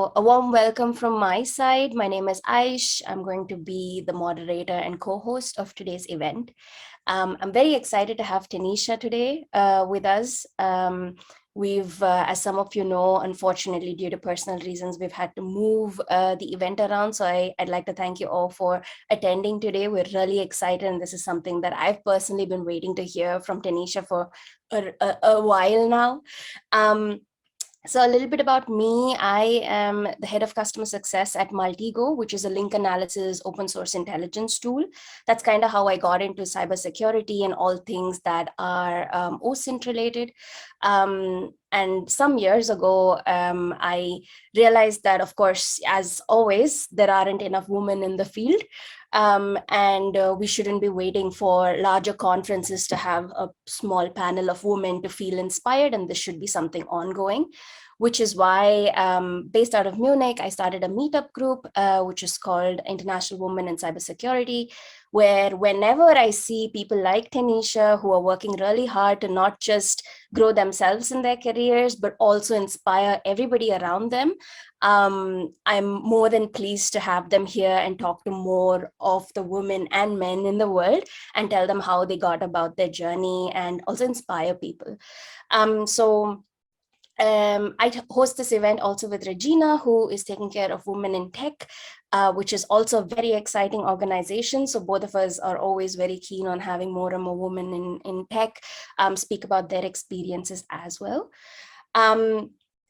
A warm welcome from my side. My name is Aish. I'm going to be the moderator and co-host of today's event. I'm very excited to have Tennisha today with us. As some of you know, unfortunately, due to personal reasons, we've had to move the event around. So I'd like to thank you all for attending today. We're really excited. And this is something that I've personally been waiting to hear from Tennisha for a while now. So a little bit about me. I am the head of customer success at Maltigo, which is a link analysis open source intelligence tool. That's kind of how I got into cybersecurity and all things that are OSINT related. And some years ago, I realized that, of course, as always, there aren't enough women in the field. We shouldn't be waiting for larger conferences to have a small panel of women to feel inspired, and this should be something ongoing, which is why, based out of Munich, I started a meetup group, which is called International Women in Cybersecurity, where whenever I see people like Tennisha who are working really hard to not just grow themselves in their careers, but also inspire everybody around them, I'm more than pleased to have them here and talk to more of the women and men in the world and tell them how they got about their journey and also inspire people. I host this event also with Regina, who is taking care of Women in Tech, which is also a very exciting organization. So both of us are always very keen on having more and more women in tech speak about their experiences as well.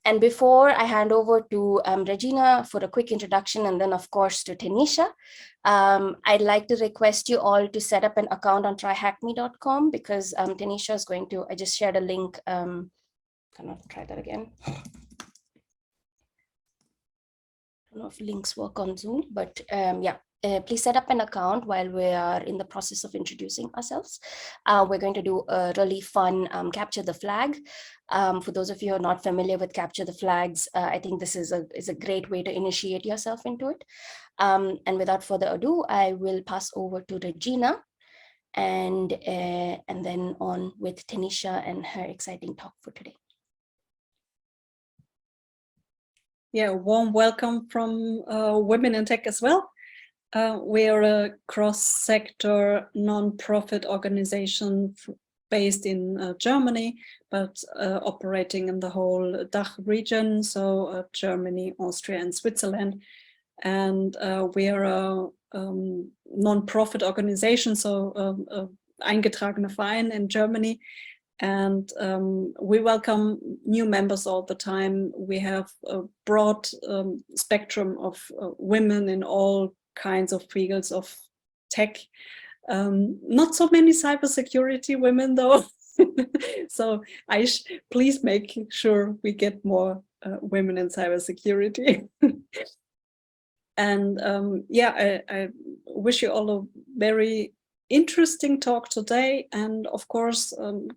And before I hand over to Regina for a quick introduction, and then of course to Tennisha, I'd like to request you all to set up an account on tryhackme.com, because Tennisha is going to, I just shared a link. Cannot try that again. I don't know if links work on Zoom, but please set up an account while we are in the process of introducing ourselves. We're going to do a really fun capture the flag. For those of you who are not familiar with capture the flags, I think this is a great way to initiate yourself into it. And without further ado, I will pass over to Regina and then on with Tennisha and her exciting talk for today. Yeah, a warm welcome from Women in Tech as well. We are a cross-sector non-profit organization based in Germany, but operating in the whole DACH region, so Germany, Austria, and Switzerland. And we are a non-profit organization, so eingetragener Verein in Germany. And we welcome new members all the time. We have a broad spectrum of women in all kinds of fields of tech. Not so many cybersecurity women, though. So please make sure we get more women in cybersecurity. And I wish you all a very interesting talk today, and of course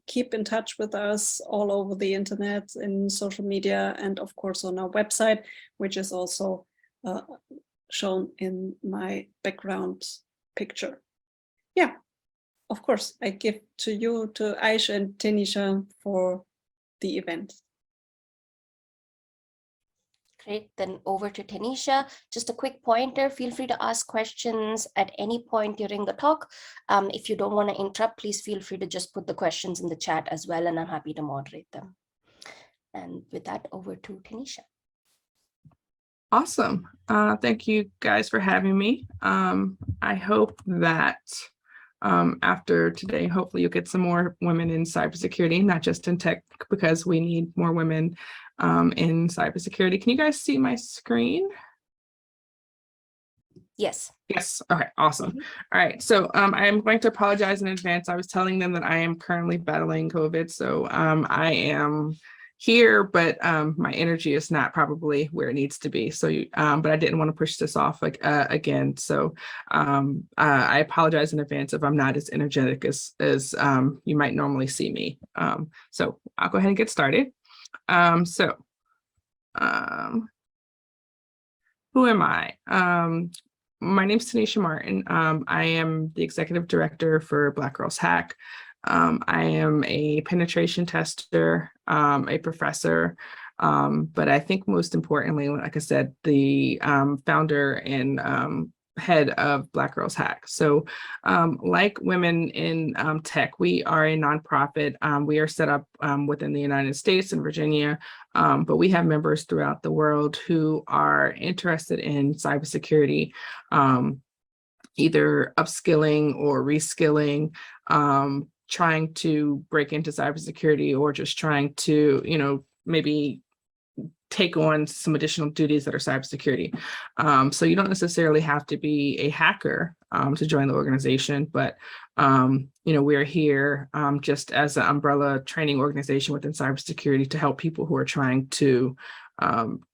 keep in touch with us all over the internet, in social media, and of course on our website, which is also shown in my background picture. Yeah, of course, I give to you, to Aish and Tennisha, for the event. Great, then over to Tennisha. Just a quick pointer, feel free to ask questions at any point during the talk. If you don't want to interrupt, please feel free to just put the questions in the chat as well, and I'm happy to moderate them. And with that, over to Tennisha. Awesome. Thank you guys for having me. I hope that after today, hopefully you'll get some more women in cybersecurity, not just in tech, because we need more women in cybersecurity. Can you guys see my screen? Yes. Yes. Okay, awesome. All right. So I am going to apologize in advance. I was telling them that I am currently battling COVID. So I am here, but my energy is not probably where it needs to be. So, but I didn't want to push this off again. So I apologize in advance if I'm not as energetic as you might normally see me. So I'll go ahead and get started. Who am I? My name is Tennisha Martin. I am the Executive Director for BlackGirlsHack. I am a penetration tester, a professor. But I think most importantly, like I said, the founder and head of BlackGirlsHack. So like women in tech, we are a nonprofit. We are set up within the United States in Virginia, but we have members throughout the world who are interested in cybersecurity, either upskilling or reskilling, trying to break into cybersecurity, or just trying to, maybe take on some additional duties that are cybersecurity. So you don't necessarily have to be a hacker to join the organization, but we're here just as an umbrella training organization within cybersecurity to help people who are trying to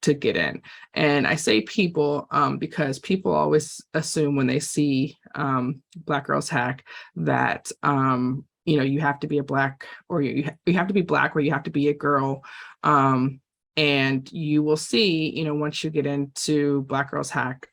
get in. And I say people because people always assume when they see BlackGirlsHack that you have to be a black, or you have to be black, or you have to be a girl. And you will see, once you get into BlackGirlsHack,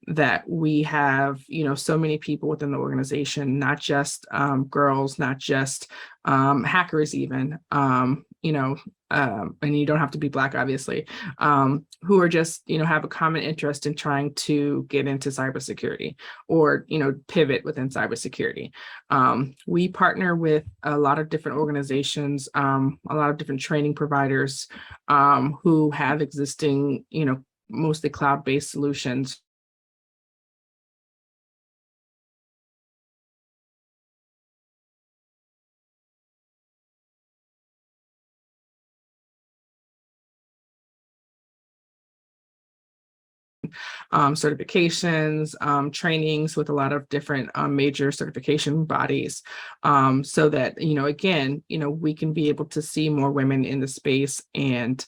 that we have, so many people within the organization, not just girls, not just hackers even, and you don't have to be black, obviously, who are just, have a common interest in trying to get into cybersecurity or, pivot within cybersecurity. We partner with a lot of different organizations, a lot of different training providers who have existing, mostly cloud-based solutions. Certifications, trainings with a lot of different major certification bodies, so that, again, we can be able to see more women in the space and,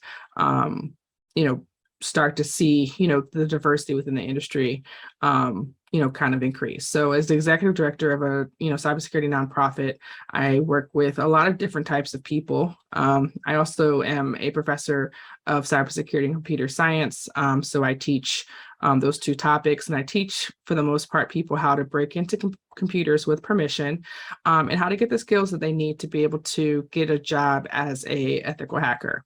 start to see, the diversity within the industry, kind of increase. So as the executive director of a, cybersecurity nonprofit, I work with a lot of different types of people. I also am a professor of cybersecurity and computer science. So I teach those two topics, and I teach, for the most part, people how to break into computers with permission, and how to get the skills that they need to be able to get a job as a ethical hacker.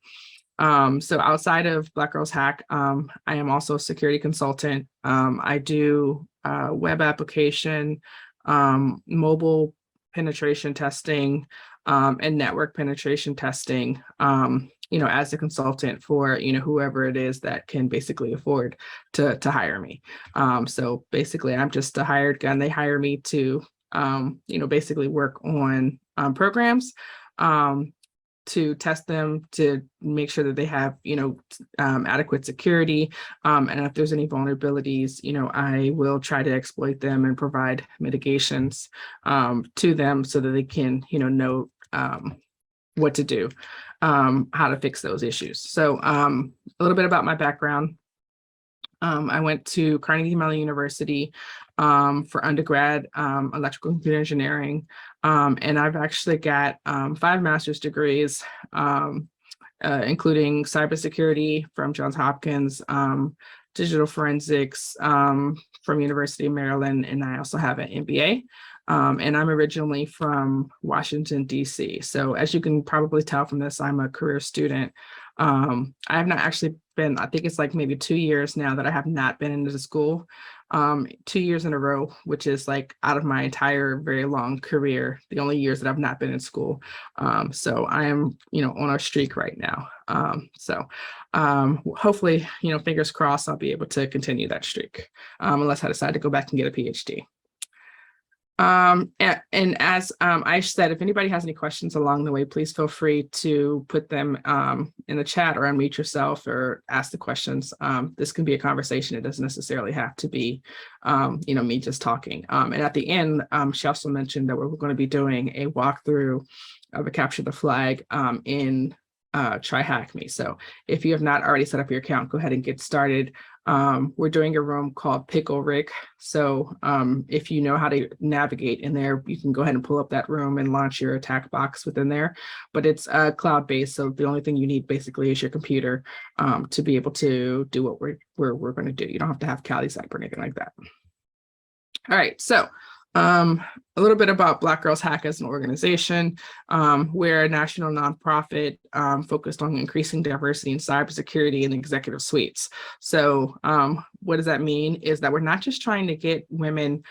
So outside of BlackGirlsHack, I am also a security consultant. I do web application, mobile penetration testing, and network penetration testing, as a consultant for, whoever it is that can basically afford to hire me. So basically, I'm just a hired gun. They hire me to, basically work on programs, to test them, to make sure that they have, adequate security. And if there's any vulnerabilities, I will try to exploit them and provide mitigations to them so that they can, know what to do, how to fix those issues. So a little bit about my background. I went to Carnegie Mellon University for undergrad, electrical computer engineering. And I've actually got 5 master's degrees, including cybersecurity from Johns Hopkins, digital forensics from University of Maryland, and I also have an MBA. And I'm originally from Washington, D.C. So as you can probably tell from this, I'm a career student. I have not actually been, I think it's like maybe 2 years now that I have not been into the school, 2 years in a row, which is like out of my entire very long career, the only years that I've not been in school. So I am, on a streak right now. So hopefully, fingers crossed, I'll be able to continue that streak, unless I decide to go back and get a PhD. And as Aish said, if anybody has any questions along the way, please feel free to put them in the chat or unmute yourself or ask the questions. This can be a conversation. It doesn't necessarily have to be, me just talking. And at the end, she also mentioned that we're going to be doing a walkthrough of a Capture the Flag in Try Hack Me. So if you have not already set up your account, go ahead and get started. We're doing a room called Pickle Rick. So if you know how to navigate in there, you can go ahead and pull up that room and launch your attack box within there. But it's cloud-based, so the only thing you need basically is your computer to be able to do what we're going to do. You don't have to have CaliSype or anything like that. All right, so A little bit about BlackGirlsHack as an organization. We're a national nonprofit focused on increasing diversity in cybersecurity and executive suites. So what does that mean is that we're not just trying to get women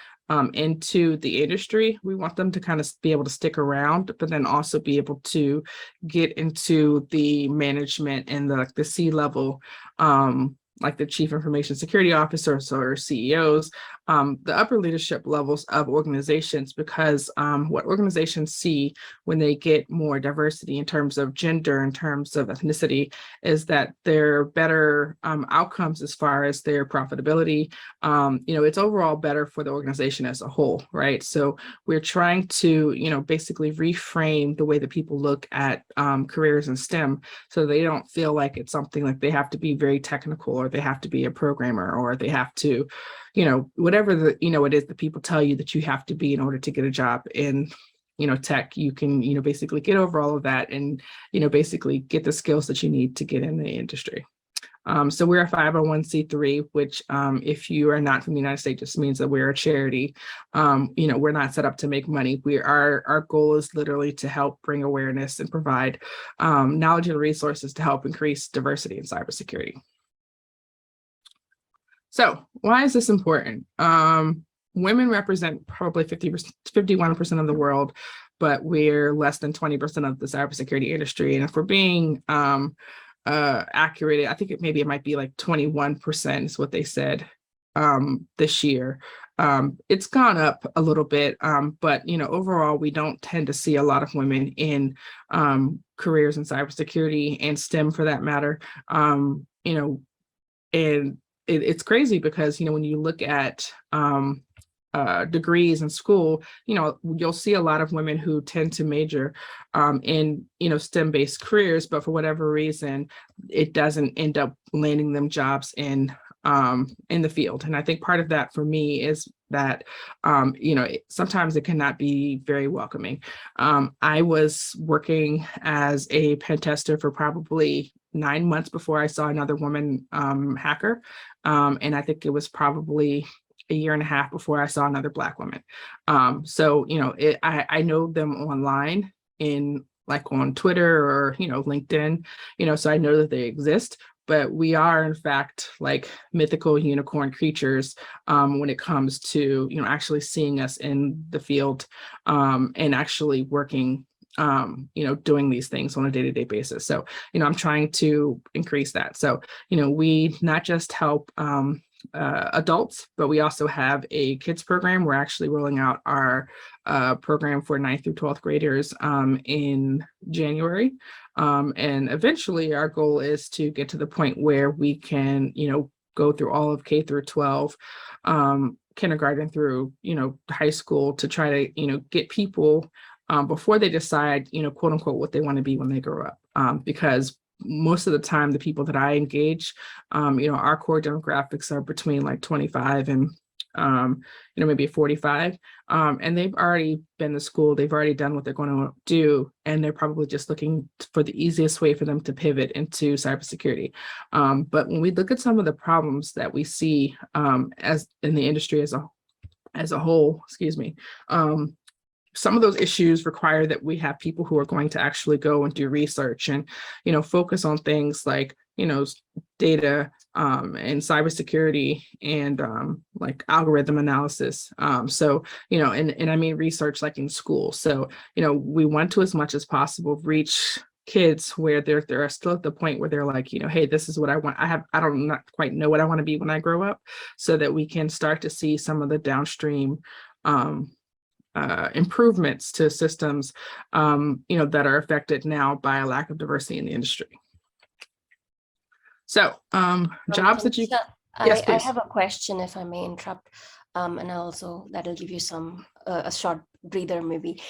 into the industry. We want them to kind of be able to stick around, but then also be able to get into the management and the C-level, like the chief information security officers or CEOs, the upper leadership levels of organizations, because what organizations see when they get more diversity in terms of gender, in terms of ethnicity, is that there are better outcomes as far as their profitability. It's overall better for the organization as a whole, right? So we're trying to, basically reframe the way that people look at careers in STEM, so they don't feel like it's something like they have to be very technical, or they have to be a programmer, or they have to, whatever it is that people tell you that you have to be in order to get a job in, tech. You can, basically get over all of that and, basically get the skills that you need to get in the industry. So we're a 501c3, which if you are not from the United States, just means that we're a charity. We're not set up to make money. Our goal is literally to help bring awareness and provide knowledge and resources to help increase diversity in cybersecurity. So why is this important? Women represent probably 51% of the world, but we're less than 20% of the cybersecurity industry. And if we're being accurate, I think it might be like 21% is what they said this year. It's gone up a little bit, but overall, we don't tend to see a lot of women in careers in cybersecurity and STEM for that matter. And it's crazy because when you look at degrees in school, you'll see a lot of women who tend to major in STEM-based careers, but for whatever reason, it doesn't end up landing them jobs in the field. And I think part of that for me is that sometimes it cannot be very welcoming. I was working as a pen tester for probably 9 months before I saw another woman hacker, and I think it was probably a year and a half before I saw another Black woman. So I know them online on Twitter or LinkedIn, so I know that they exist. But we are, in fact, like mythical unicorn creatures when it comes to, actually seeing us in the field and actually working, doing these things on a day-to-day basis. So, I'm trying to increase that. So, we not just help adults, but we also have a kids program. We're actually rolling out our program for 9th through 12th graders in January. And eventually our goal is to get to the point where we can, go through all of K through 12, kindergarten through, high school, to try to, get people before they decide, quote unquote, what they want to be when they grow up. Because most of the time, the people that I engage, our core demographics are between like 25 and maybe 45. And they've already been to school, they've already done what they're going to do, and they're probably just looking for the easiest way for them to pivot into cybersecurity. But when we look at some of the problems that we see as in the industry as a whole, some of those issues require that we have people who are going to actually go and do research and, focus on things like, data and cybersecurity and like algorithm analysis. So, and I mean research like in school. So, we want to, as much as possible, reach kids where they're still at the point where they're like, hey, this is what I want. I don't not quite know what I want to be when I grow up, so that we can start to see some of the downstream improvements to systems, that are affected now by a lack of diversity in the industry. So, jobs that you, yes, I please. have a question, if I may interrupt, and also that'll give you some a short breather, maybe.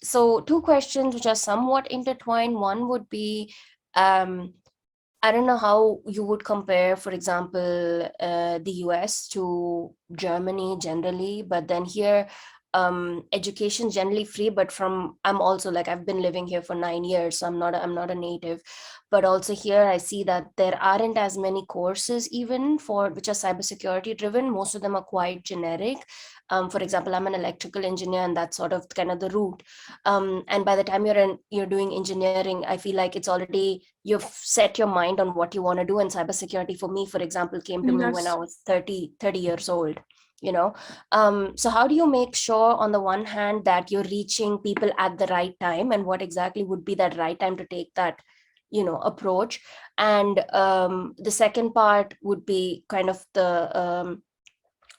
So, two questions which are somewhat intertwined. One would be, I don't know how you would compare, for example, the US to Germany generally, but then here education generally free, but I'm also like, I've been living here for 9 years, so I'm not a native, but also here I see that there aren't as many courses even for which are cybersecurity driven. Most of them are quite generic. For example, I'm an electrical engineer, and that's sort of kind of the route. And by the time you're doing engineering, I feel like it's already, you've set your mind on what you want to do. And cybersecurity for me, for example, came to me when I Yes. was 30 years old, you know. So how do you make sure on the one hand that you're reaching people at the right time, and what exactly would be that right time to take that, approach? And the second part would be kind of the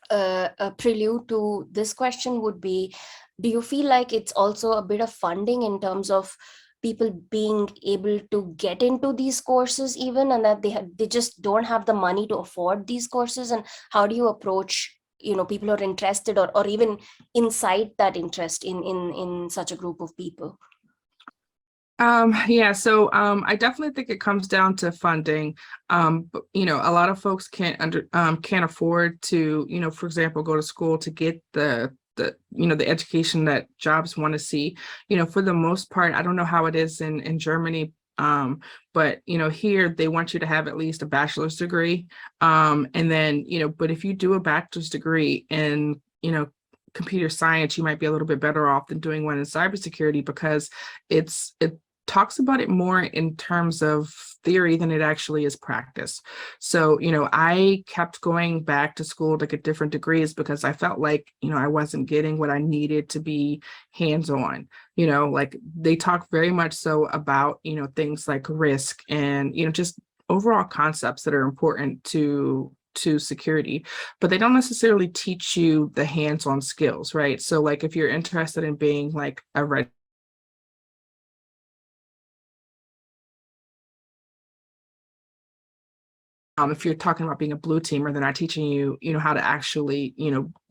a prelude to this question would be, do you feel like it's also a bit of funding in terms of people being able to get into these courses even, and that they just don't have the money to afford these courses? And how do you approach, people who are interested, or even incite that interest in such a group of people? Yeah, so I definitely think it comes down to funding. But, a lot of folks can't afford to, for example, go to school to get the education that jobs want to see. For the most part, I don't know how it is in Germany. But here they want you to have at least a bachelor's degree. And then, but if you do a bachelor's degree in, computer science, you might be a little bit better off than doing one in cybersecurity, because it talks about it more in terms of theory than it actually is practice. So, I kept going back to school to get different degrees because I felt like, I wasn't getting what I needed to be hands-on. Like they talk very much so about, things like risk and, just overall concepts that are important to security, but they don't necessarily teach you the hands-on skills, right? So like if you're interested in being like a red if you're talking about being a blue teamer, they're not teaching you, how to actually,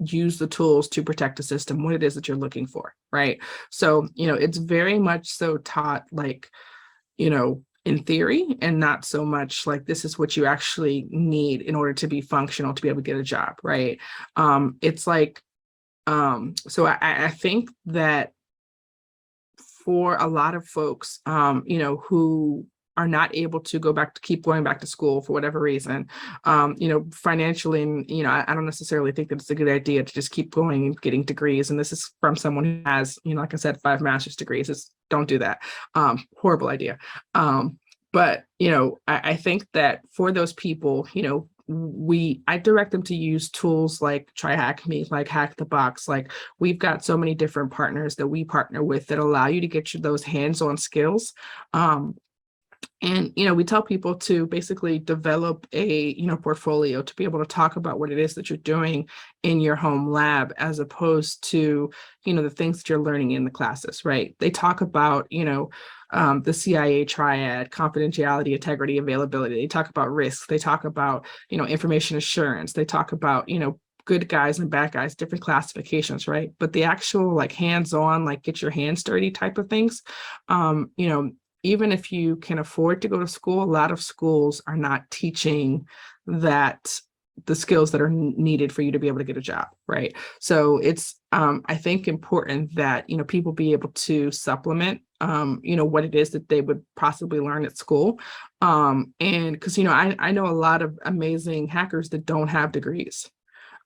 use the tools to protect the system, what it is that you're looking for, right? So, it's very much so taught like, in theory, and not so much like this is what you actually need in order to be functional to be able to get a job, right? It's like, so I think that for a lot of folks, who are not able to keep going back to school for whatever reason, financially, and, I don't necessarily think that it's a good idea to just keep going and getting degrees. And this is from someone who has, like I said, 5 master's degrees. Don't do that. Horrible idea. But, I think that for those people, I direct them to use tools like TryHackMe, like Hack the Box. Like we've got so many different partners that we partner with that allow you to get you those hands-on skills. And, we tell people to basically develop a, portfolio to be able to talk about what it is that you're doing in your home lab, as opposed to, the things that you're learning in the classes, right? They talk about, the CIA triad: confidentiality, integrity, availability. They talk about risk. They talk about, information assurance. They talk about, good guys and bad guys, different classifications, right? But the actual like hands-on, like get your hands dirty type of things, even if you can afford to go to school, a lot of schools are not teaching that the skills that are needed for you to be able to get a job, right? So it's, I think, important that, people be able to supplement, what it is that they would possibly learn at school. And because, I know a lot of amazing hackers that don't have degrees,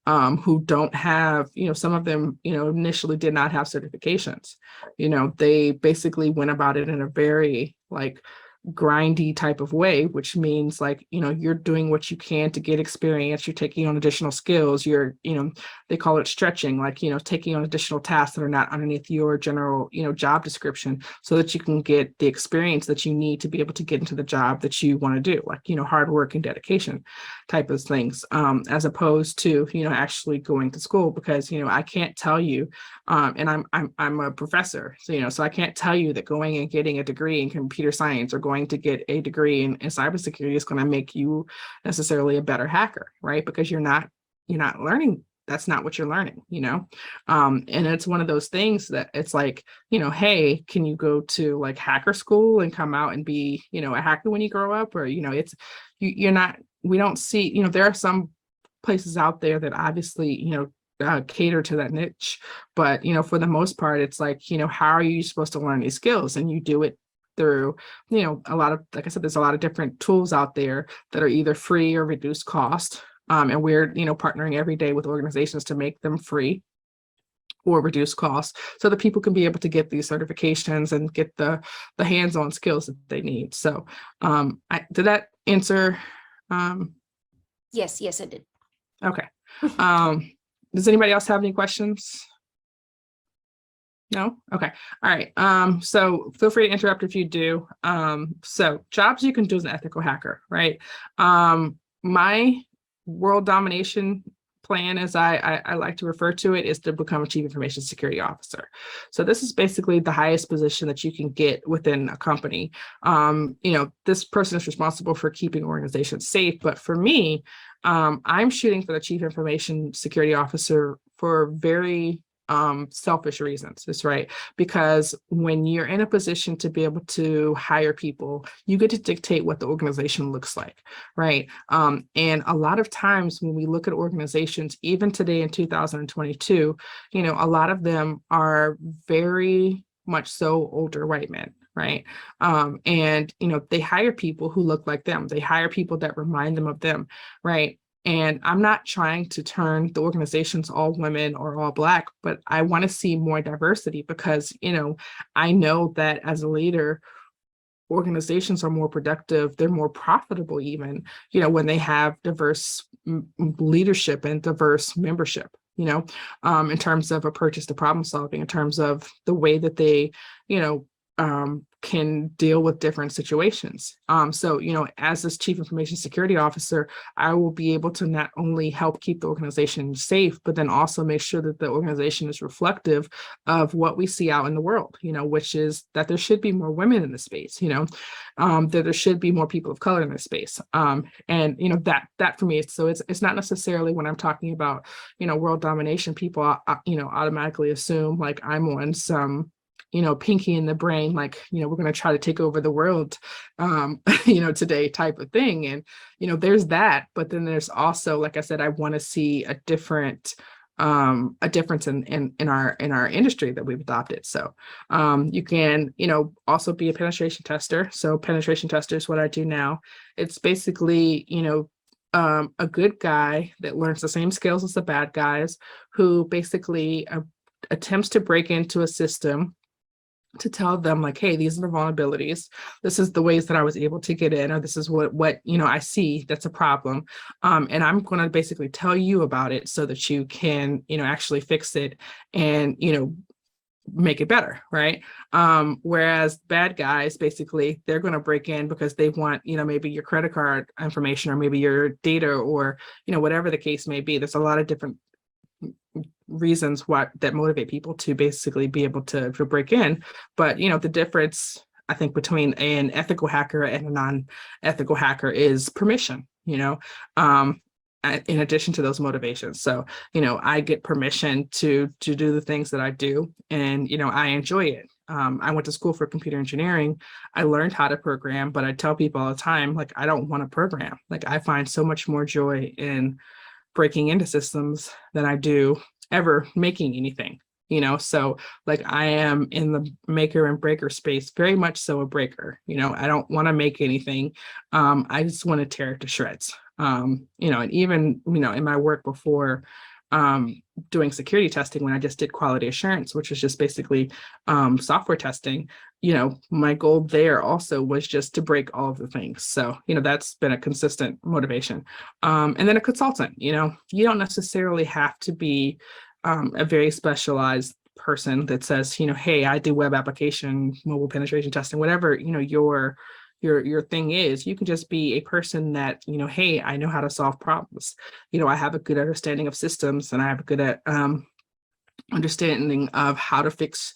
who don't have, some of them, initially did not have certifications. They basically went about it in a very like grindy type of way, which means like, you're doing what you can to get experience, you're taking on additional skills, you're, they call it stretching, like, taking on additional tasks that are not underneath your general, job description, so that you can get the experience that you need to be able to get into the job that you want to do, like, hard work and dedication type of things, as opposed to, actually going to school. Because, I can't tell you, and I'm a professor, so I can't tell you that going and getting a degree in computer science or going to get a degree in cybersecurity is going to make you necessarily a better hacker, right? Because you're not learning. That's not what you're learning, and it's one of those things that it's like, hey, can you go to like hacker school and come out and be, a hacker when you grow up? Or, it's, you're not, we don't see, there are some places out there that obviously, cater to that niche. But, for the most part, it's like, how are you supposed to learn these skills? And you do it through, a lot of, like I said, there's a lot of different tools out there that are either free or reduced cost. And we're, partnering every day with organizations to make them free or reduce costs so that people can be able to get these certifications and get the hands-on skills that they need. So did that answer? Yes, it did. Okay. Does anybody else have any questions? No? Okay. All right. So feel free to interrupt if you do. So jobs you can do as an ethical hacker, right? My world domination plan, as I like to refer to it, is to become a chief information security officer. So this is basically the highest position that you can get within a company. This person is responsible for keeping organizations safe, but for me, I'm shooting for the chief information security officer for very selfish reasons. That's right. Because when you're in a position to be able to hire people, you get to dictate what the organization looks like, right? And a lot of times when we look at organizations, even today in 2022, a lot of them are very much so older white men. Right. And, they hire people who look like them. They hire people that remind them of them. Right. And I'm not trying to turn the organizations all women or all Black, but I want to see more diversity because, I know that as a leader, organizations are more productive. They're more profitable even, when they have diverse leadership and diverse membership, in terms of approaches to problem solving, in terms of the way that they, can deal with different situations. So, as this chief information security officer, I will be able to not only help keep the organization safe, but then also make sure that the organization is reflective of what we see out in the world, which is that there should be more women in the space, that there should be more people of color in this space. And, that for me, so it's not necessarily when I'm talking about, world domination, people, automatically assume like I'm on some, pinky in the brain, like, we're going to try to take over the world, today type of thing. And, there's that, but then there's also, like I said, I want to see a difference in our industry that we've adopted. So you can, also be a penetration tester. So penetration tester is what I do now. It's basically, a good guy that learns the same skills as the bad guys, who basically attempts to break into a system to tell them like, hey, these are the vulnerabilities. This is the ways that I was able to get in, or this is what I see that's a problem. And I'm going to basically tell you about it so that you can, actually fix it and, make it better, right? Whereas bad guys, basically, they're going to break in because they want, maybe your credit card information or maybe your data or, whatever the case may be. There's a lot of different reasons that motivate people to basically be able to break in. But, the difference, I think, between an ethical hacker and a non-ethical hacker is permission, in addition to those motivations. So, I get permission to do the things that I do, and, I enjoy it. I went to school for computer engineering. I learned how to program, but I tell people all the time, like, I don't want to program. Like, I find so much more joy in breaking into systems than I do ever making anything, so like I am in the maker and breaker space, very much so a breaker. I don't want to make anything. I just want to tear it to shreds. And even, in my work before, doing security testing, when I just did quality assurance, which is just basically software testing, my goal there also was just to break all of the things. So, that's been a consistent motivation. And then a consultant, you don't necessarily have to be a very specialized person that says, hey, I do web application, mobile penetration testing, whatever, your thing is. You can just be a person that, hey, I know how to solve problems. I have a good understanding of systems, and I have a good understanding of how to fix,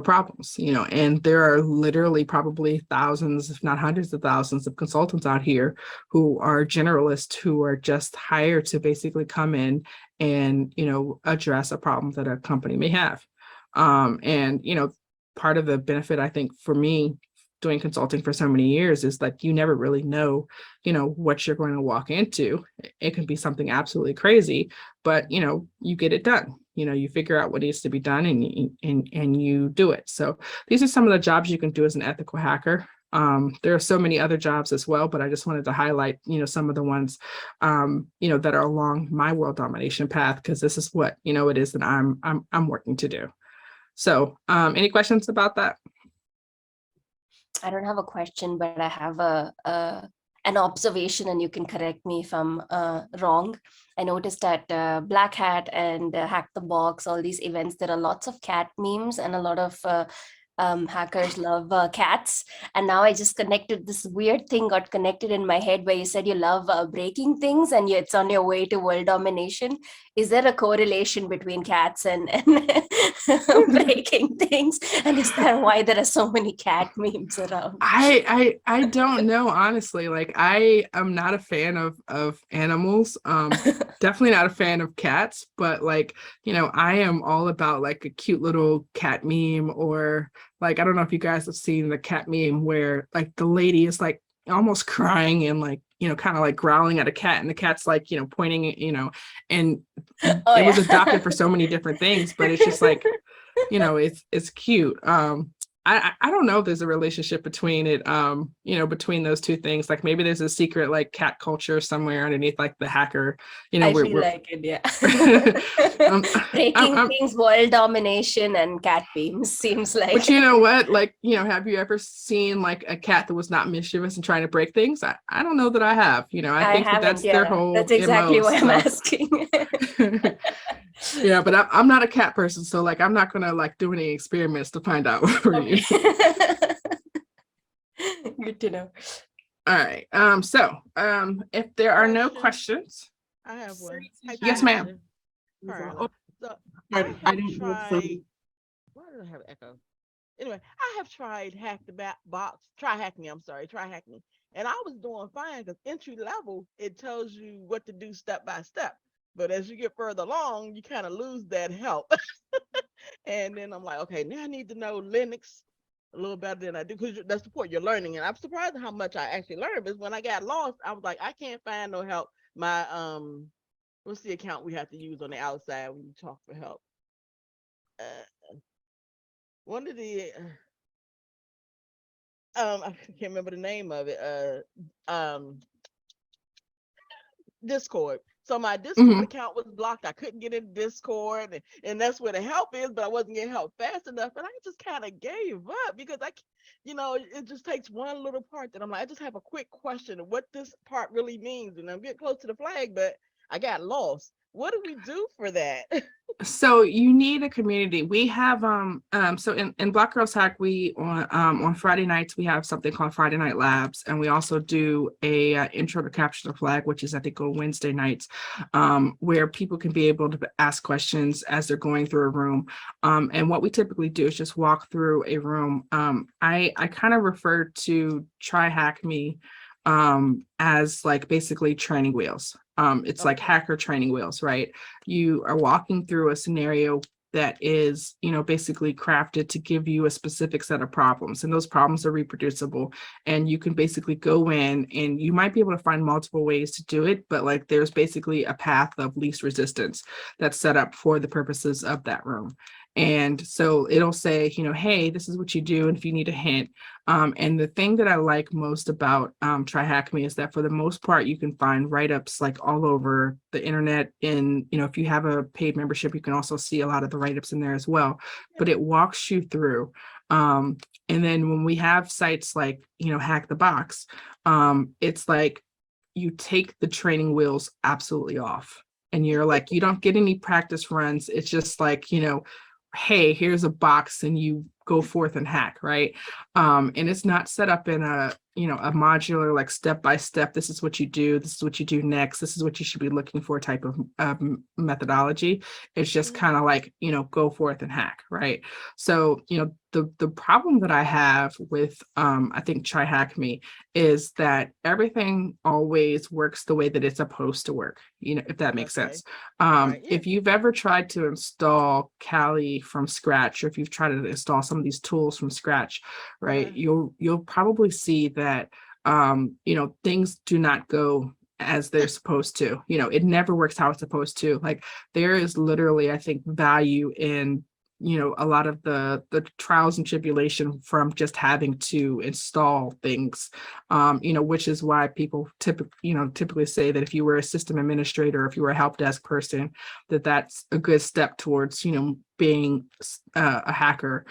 problems, and there are literally probably thousands, if not hundreds of thousands of consultants out here who are generalists, who are just hired to basically come in and, address a problem that a company may have. And, part of the benefit, I think, for me, doing consulting for so many years is that you never really know, what you're going to walk into. It can be something absolutely crazy, but you get it done. You figure out what needs to be done and you do it. So these are some of the jobs you can do as an ethical hacker. There are so many other jobs as well, but I just wanted to highlight, some of the ones, that are along my world domination path, because this is what, it is that I'm working to do. So, any questions about that? I don't have a question, but I have an observation, and you can correct me if I'm wrong. I noticed at Black Hat and Hack the Box, all these events, there are lots of cat memes, and a lot of hackers love cats. And now I just connected, this weird thing got connected in my head where you said you love breaking things and it's on your way to world domination. Is there a correlation between cats and breaking things? And is that why there are so many cat memes around? I don't know, honestly. Like, I am not a fan of animals. Definitely not a fan of cats, but like, I am all about like a cute little cat meme, or like, I don't know if you guys have seen the cat meme where like the lady is like almost crying and like, kind of like growling at a cat, and the cat's like, pointing, and it was adopted for so many different things, but it's just like, it's cute. I don't know if there's a relationship between it, between those two things. Like maybe there's a secret like cat culture somewhere underneath like the hacker, I feel like it, yeah. Breaking things, world domination, and cat beams seems like. But you know what? Like, have you ever seen like a cat that was not mischievous and trying to break things? I don't know that I have. I think that's their whole. That's exactly MO, why I'm asking. Yeah, but I'm not a cat person, so like I'm not gonna like do any experiments to find out for you. Good to know. All right. If there are no questions, I have one. Yes, ma'am. So I I didn't know have if tried. Why did I have echo? Anyway, I have tried hack the box. Try hack me. I'm sorry. Try hack me. And I was doing fine because entry level, it tells you what to do step by step. But as you get further along, you kind of lose that help. And then I'm like, okay, now I need to know Linux a little better than I do, because that's the point you're learning. And I'm surprised at how much I actually learned, because when I got lost, I was like, I can't find no help. My what's the account we have to use on the outside when you talk for help? One of the I can't remember the name of it. Discord. So my Discord account was blocked. I couldn't get in Discord, and that's where the help is, but I wasn't getting help fast enough. And I just kind of gave up because it just takes one little part that I'm like, I just have a quick question of what this part really means. And I'm getting close to the flag, but I got lost. What do we do for that? So you need a community. We have so in BlackGirlsHack, we on Friday nights we have something called Friday Night Labs, and we also do a intro to capture the flag, which is I think on Wednesday nights, where people can be able to ask questions as they're going through a room. And what we typically do is just walk through a room. I kind of refer to Try Hack Me as like basically training wheels. It's like hacker training wheels, right? You are walking through a scenario that is, basically crafted to give you a specific set of problems, and those problems are reproducible, and you can basically go in and you might be able to find multiple ways to do it, but like there's basically a path of least resistance that's set up for the purposes of that room. And so it'll say, hey, this is what you do, and if you need a hint. And the thing that I like most about Try Hack Me is that for the most part, you can find write-ups like all over the internet. And, if you have a paid membership, you can also see a lot of the write-ups in there as well. But it walks you through. And then when we have sites like, Hack the Box, it's like you take the training wheels absolutely off. And you're like, you don't get any practice runs. It's just like, hey, here's a box and you go forth and hack, right? And it's not set up in a a modular, like step by step, this is what you do, this is what you do next, this is what you should be looking for type of methodology. It's just kind of like, go forth and hack, right? So, the problem that I have with I think Try Hack Me is that everything always works the way that it's supposed to work, if that makes sense. Right. Yeah. If you've ever tried to install Kali from scratch, or if you've tried to install some of these tools from scratch, right, you'll probably see that things do not go as they're supposed to. It never works how it's supposed to. Like, there is literally, I think, value in a lot of the trials and tribulation from just having to install things, which is why people typically say that if you were a system administrator, or if you were a help desk person, that's a good step towards being a hacker,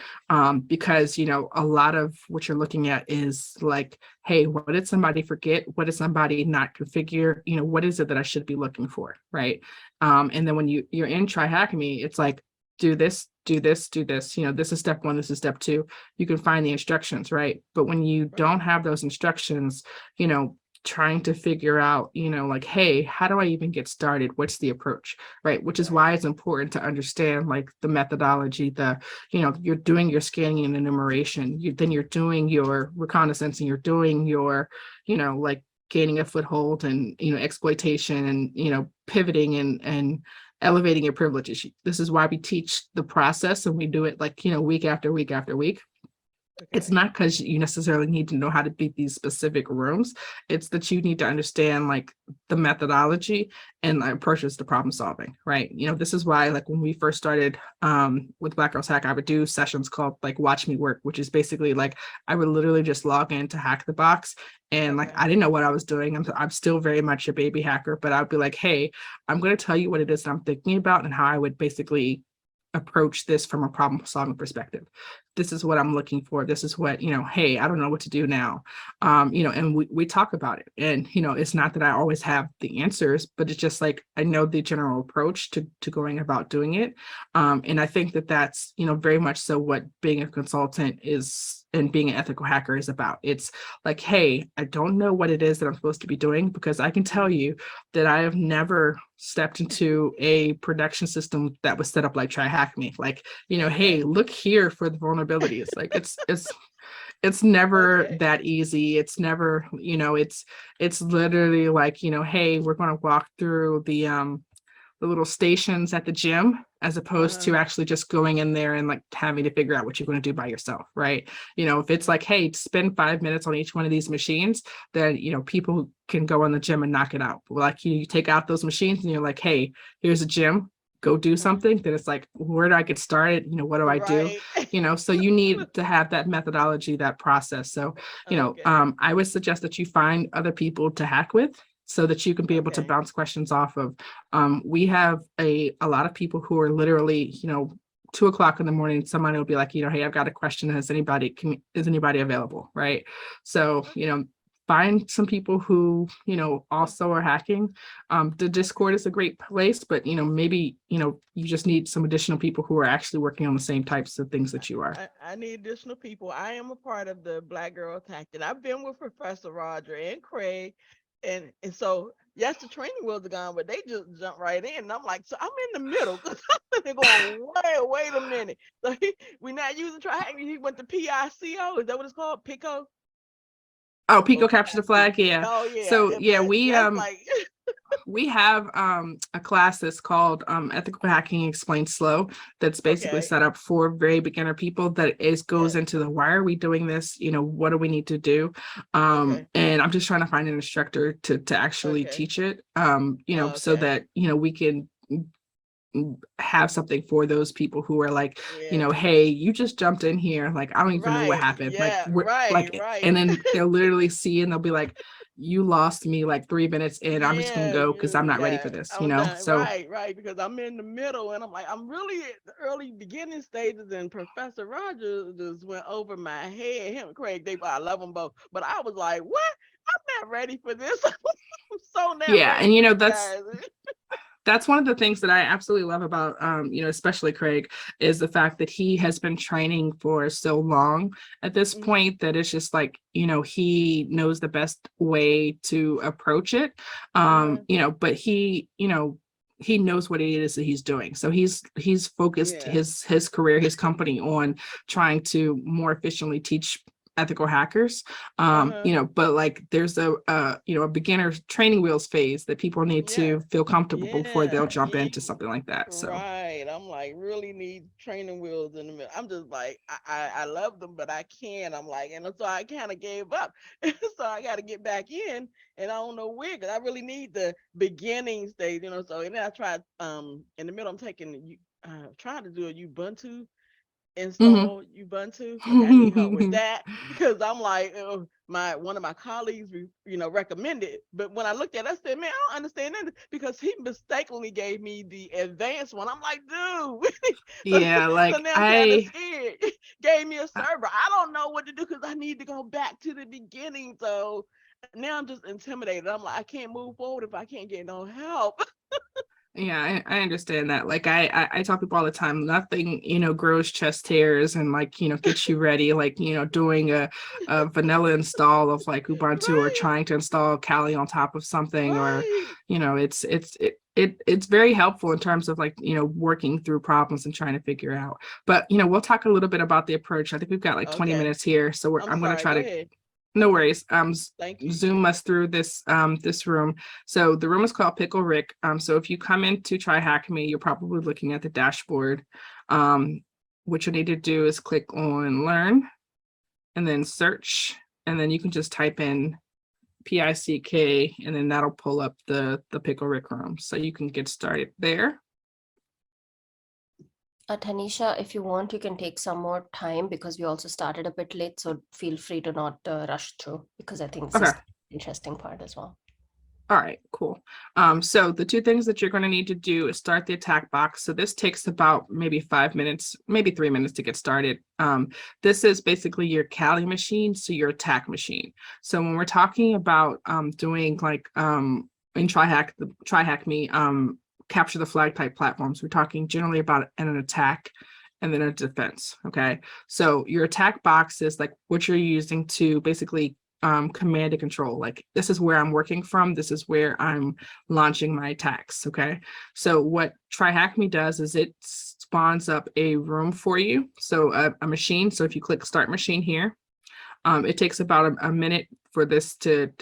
because a lot of what you're looking at is like, hey, what did somebody forget? What did somebody not configure? What is it that I should be looking for, right? And then when you're in Try Hack Me, it's like, do this, do this, do this. This is step 1, this is step 2. You can find the instructions, right? But when you don't have those instructions, trying to figure out, like, hey, how do I even get started? What's the approach, right? Which is why it's important to understand, like, the methodology, you're doing your scanning and enumeration, then you're doing your reconnaissance, and you're doing your, like, gaining a foothold, and, exploitation, and, pivoting, and elevating your privileges. This is why we teach the process, and we do it, like, week after week after week. Okay. It's not because you necessarily need to know how to beat these specific rooms. It's that you need to understand, like, the methodology and the approaches to problem solving, right? This is why, like, when we first started with Black Girls Hack, I would do sessions called, like, Watch Me Work, which is basically like, I would literally just log in to hack the box. And like, I didn't know what I was doing. I'm still very much a baby hacker, but I'd be like, hey, I'm going to tell you what it is that I'm thinking about, and how I would basically approach this from a problem solving perspective. This is what I'm looking for. This is what, hey, I don't know what to do now. And we talk about it. And, it's not that I always have the answers, but it's just like, I know the general approach to going about doing it. And I think that that's, very much so what being a consultant is, and being an ethical hacker is about. It's like, hey, I don't know what it is that I'm supposed to be doing, because I can tell you that I have never stepped into a production system that was set up like Try Hack Me. Like, hey, look here for the vulnerabilities. Like, it's never that easy. It's never, it's literally like, hey, we're going to walk through the little stations at the gym, as opposed to actually just going in there and, like, having to figure out what you're going to do by yourself, right? If it's like, hey, spend 5 minutes on each one of these machines, then, people can go in the gym and knock it out. Like, you take out those machines and you're like, hey, here's a gym, go do something. Then it's like, where do I get started? What do I do? So you need to have that methodology, that process. So, I would suggest that you find other people to hack with, so that you can be able to bounce questions off of. We have a lot of people who are literally, 2:00 in the morning, somebody will be like, hey, I've got a question. Is anybody available? Right. So, find some people who, also are hacking. The Discord is a great place, but, maybe, you just need some additional people who are actually working on the same types of things that you are. I need additional people. I am a part of the Black Girls Hack, and I've been with Professor Roger and Craig. And so, yes, the training wheels are gone, but they just jump right in. And I'm like, so I'm in the middle, because I'm going, wait a minute. So we're not using Try Hack Me. He went to PICO. Is that what it's called? PICO? Oh, Pico Capture the Flag. Yeah. Oh, yeah. So yeah, we like... we have a class that's called Ethical Hacking Explained Slow, that's basically set up for very beginner people, that goes into the, why are we doing this? What do we need to do? And I'm just trying to find an instructor to actually teach it, so that, we can have something for those people who are like, hey, you just jumped in here, like, I don't even know what happened. And then they'll literally see, and they'll be like, you lost me like 3 minutes in. I'm just gonna go because I'm not ready for this, So right, because I'm in the middle, and I'm like, I'm really at the early beginning stages, and Professor Rogers just went over my head. Him and Craig, I love them both, but I was like, what? I'm not ready for this. I'm so not ready. And that's one of the things that I absolutely love about, especially Craig, is the fact that he has been training for so long at this point that it's just like, he knows the best way to approach it. But he knows what it is that he's doing. So he's focused his career, his company on trying to more efficiently teach ethical hackers. But like there's a beginner training wheels phase that people need to feel comfortable before they'll jump into something like that. So right, I'm like, really need training wheels in the middle. I'm just like, I love them, but I can't. I'm like, and so I kind of gave up. So I got to get back in, and I don't know where, because I really need the beginning stage, So and then I tried in the middle. I'm taking trying to do a Ubuntu install Ubuntu. Okay, I need help with that, because I'm like, one of my colleagues, recommended. But when I looked at it, I said, man, I don't understand that, because he mistakenly gave me the advanced one. I'm like, dude. So now I'm kind of scared. Gave me a server. I don't know what to do, because I need to go back to the beginning. So now I'm just intimidated. I'm like, I can't move forward if I can't get no help. Yeah, I understand that. Like I tell people all the time, nothing, grows chest hairs and gets you ready, like, doing a vanilla install of like Ubuntu or trying to install Kali on top of something, or, it's very helpful in terms of like, working through problems and trying to figure out. But, we'll talk a little bit about the approach. I think we've got like 20 minutes here. So I'm going to try to no worries. Thank you. Zoom us through this room. So the room is called Pickle Rick. So if you come in to try Hack Me, you're probably looking at the dashboard. What you need to do is click on Learn, and then Search, and then you can just type in PICK, and then that'll pull up the Pickle Rick room. So you can get started there. Tennisha, if you want, you can take some more time, because we also started a bit late. So feel free to not rush through, because I think this is the interesting part as well. All right, cool. So the two things that you're going to need to do is start the attack box. So this takes about maybe 5 minutes, maybe 3 minutes to get started. This is basically your Kali machine, so your attack machine. So when we're talking about doing like in Hack Me, capture the flag type platforms, we're talking generally about an attack and then a defense. Okay, so your attack box is like what you're using to basically command and control. Like, this is where I'm working from, this is where I'm launching my attacks. Okay, so what TryHackMe does is it spawns up a room for you, so a machine. So if you click start machine here, it takes about a minute for this to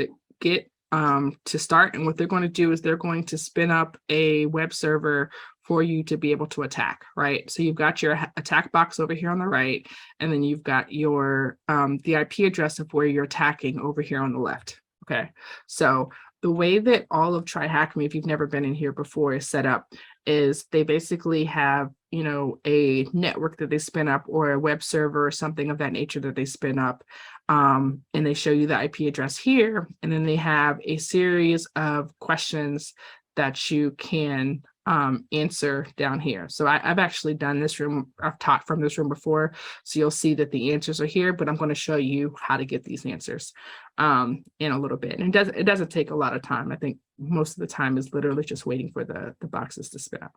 get to start. And what they're going to do is they're going to spin up a web server for you to be able to attack, right? So you've got your attack box over here on the right, and then you've got your the IP address of where you're attacking over here on the left. Okay, so the way that all of TryHackMe, if you've never been in here before, is set up is they basically have, a network that they spin up, or a web server or something of that nature that they spin up. And they show you the IP address here, and then they have a series of questions that you can answer down here. So I've actually done this room, I've taught from this room before, so you'll see that the answers are here, but I'm going to show you how to get these answers in a little bit. And it doesn't take a lot of time. I think most of the time is literally just waiting for the boxes to spin up.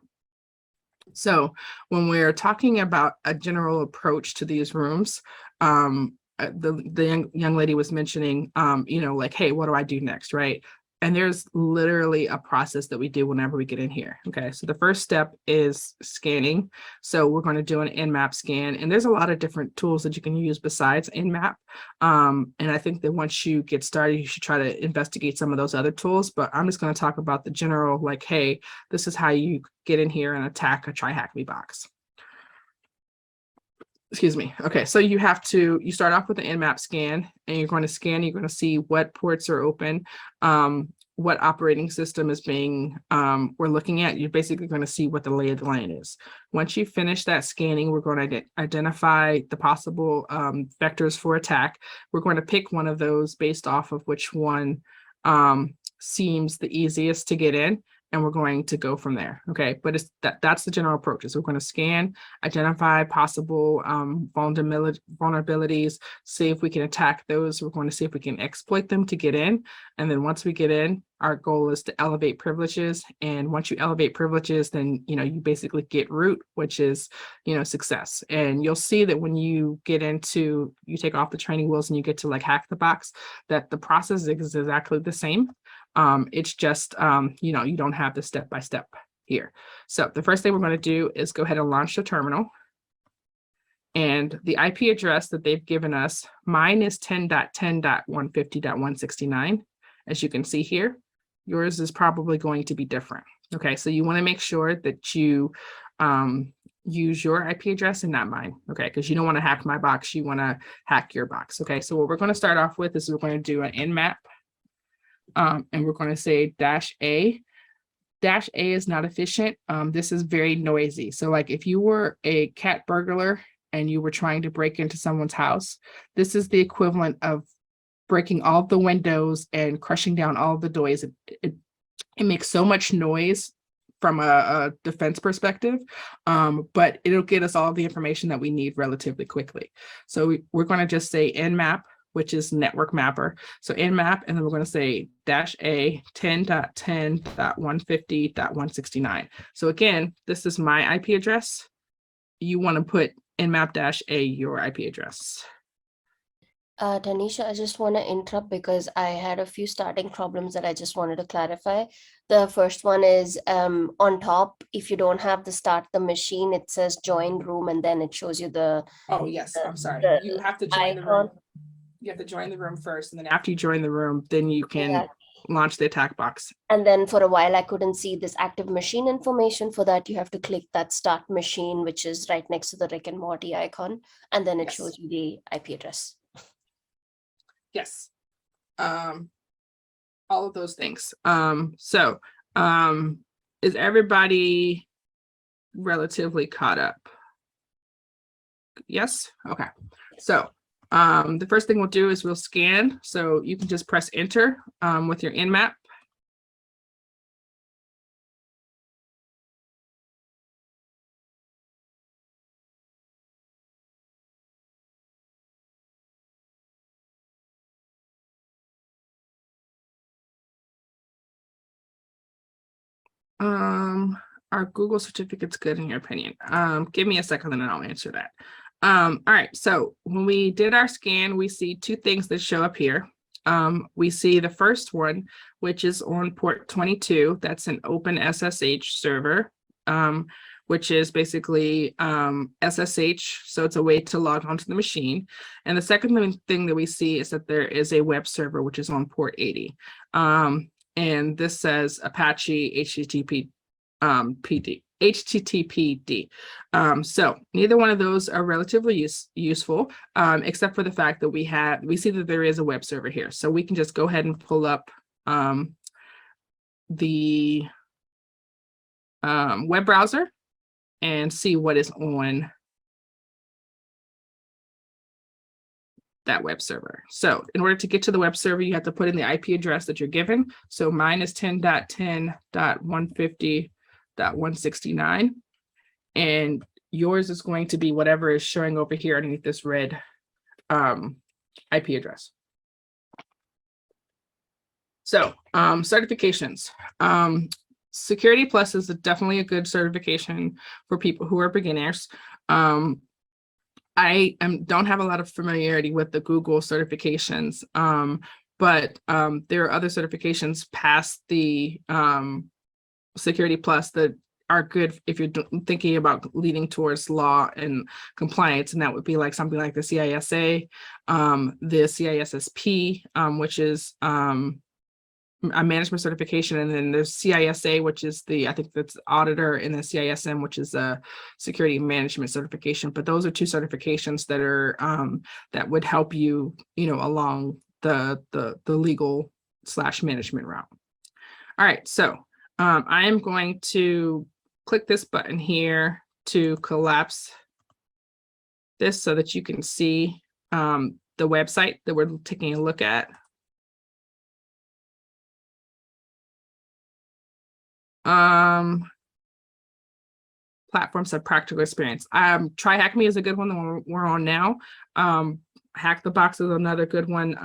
So when we're talking about a general approach to these rooms, the young lady was mentioning, like, hey, what do I do next, right? And there's literally a process that we do whenever we get in here. Okay, so the first step is scanning. So we're going to do an Nmap scan, and there's a lot of different tools that you can use besides Nmap. And I think that once you get started, you should try to investigate some of those other tools. But I'm just going to talk about the general, like, hey, this is how you get in here and attack a TryHackMe box. Excuse me. Okay, so you start off with the Nmap scan, and you're going to scan, you're going to see what ports are open, what operating system is being, we're looking at. You're basically going to see what the lay of the land is. Once you finish that scanning, we're going to identify the possible vectors for attack. We're going to pick one of those based off of which one seems the easiest to get in, and we're going to go from there. Okay, but that's the general approach. Is we're going to scan, identify possible vulnerabilities, see if we can attack those. We're going to see if we can exploit them to get in, and then once we get in, our goal is to elevate privileges. And once you elevate privileges, then, you basically get root, which is, success. And you'll see that when you take off the training wheels and you get to like hack the box, that the process is exactly the same. It's just, you don't have the step-by-step here. So the first thing we're going to do is go ahead and launch the terminal. And the IP address that they've given us, mine is 10.10.150.169. As you can see here, yours is probably going to be different. Okay, so you want to make sure that you use your IP address and not mine. Okay, because you don't want to hack my box, you want to hack your box. Okay, so what we're going to start off with is we're going to do an nmap. And we're going to say -A. -A is not efficient. This is very noisy. So like if you were a cat burglar and you were trying to break into someone's house, this is the equivalent of breaking all the windows and crushing down all the doors. It makes so much noise from a defense perspective, but it'll get us all the information that we need relatively quickly. So we're going to just say nmap, which is network mapper. So nmap, and then we're going to say -A 10.10.150.169. So again, this is my IP address. You want to put nmap -A your IP address. Tanisha, I just want to interrupt because I had a few starting problems that I just wanted to clarify. The first one is on top, if you don't have the start the machine, it says join room and then it shows you the Oh, yes, I'm sorry. the You have to join the icon. room. You have to join the room first, and then after you join the room, then you can Yeah. launch the attack box. And then for a while, I couldn't see this active machine information. For that, you have to click that start machine, which is right next to the Rick and Morty icon. And then it Yes. shows you the IP address. Yes. All of those things. So is everybody relatively caught up? Yes. Okay. So the first thing we'll do is we'll scan. So you can just press enter with your nmap. Are Google certificates good in your opinion? Give me a second and I'll answer that. All right, so when we did our scan, we see two things that show up here. We see the first one, which is on port 22. That's an open SSH server, which is basically SSH. So it's a way to log onto the machine. And the second thing that we see is that there is a web server, which is on port 80. And this says Apache HTTPD. So neither one of those are relatively useful, except for the fact that we see that there is a web server here. So we can just go ahead and pull up the web browser and see what is on that web server. So in order to get to the web server, you have to put in the IP address that you're given. So mine is 10.10.150.169. And yours is going to be whatever is showing over here underneath this red IP address. So certifications. Security Plus is definitely a good certification for people who are beginners. I don't have a lot of familiarity with the Google certifications, but there are other certifications past the Security Plus that are good if you're thinking about leading towards law and compliance, and that would be like something like the CISA, the CISSP, which is a management certification, and then there's CISA, which is I think that's auditor, and then CISM, which is a security management certification. But those are two certifications that are that would help you, along the legal / management route. All right, so I am going to click this button here to collapse this so that you can see the website that we're taking a look at. Platforms of practical experience. Try Hack Me is a good one, the one we're on now. Hack the Box is another good one.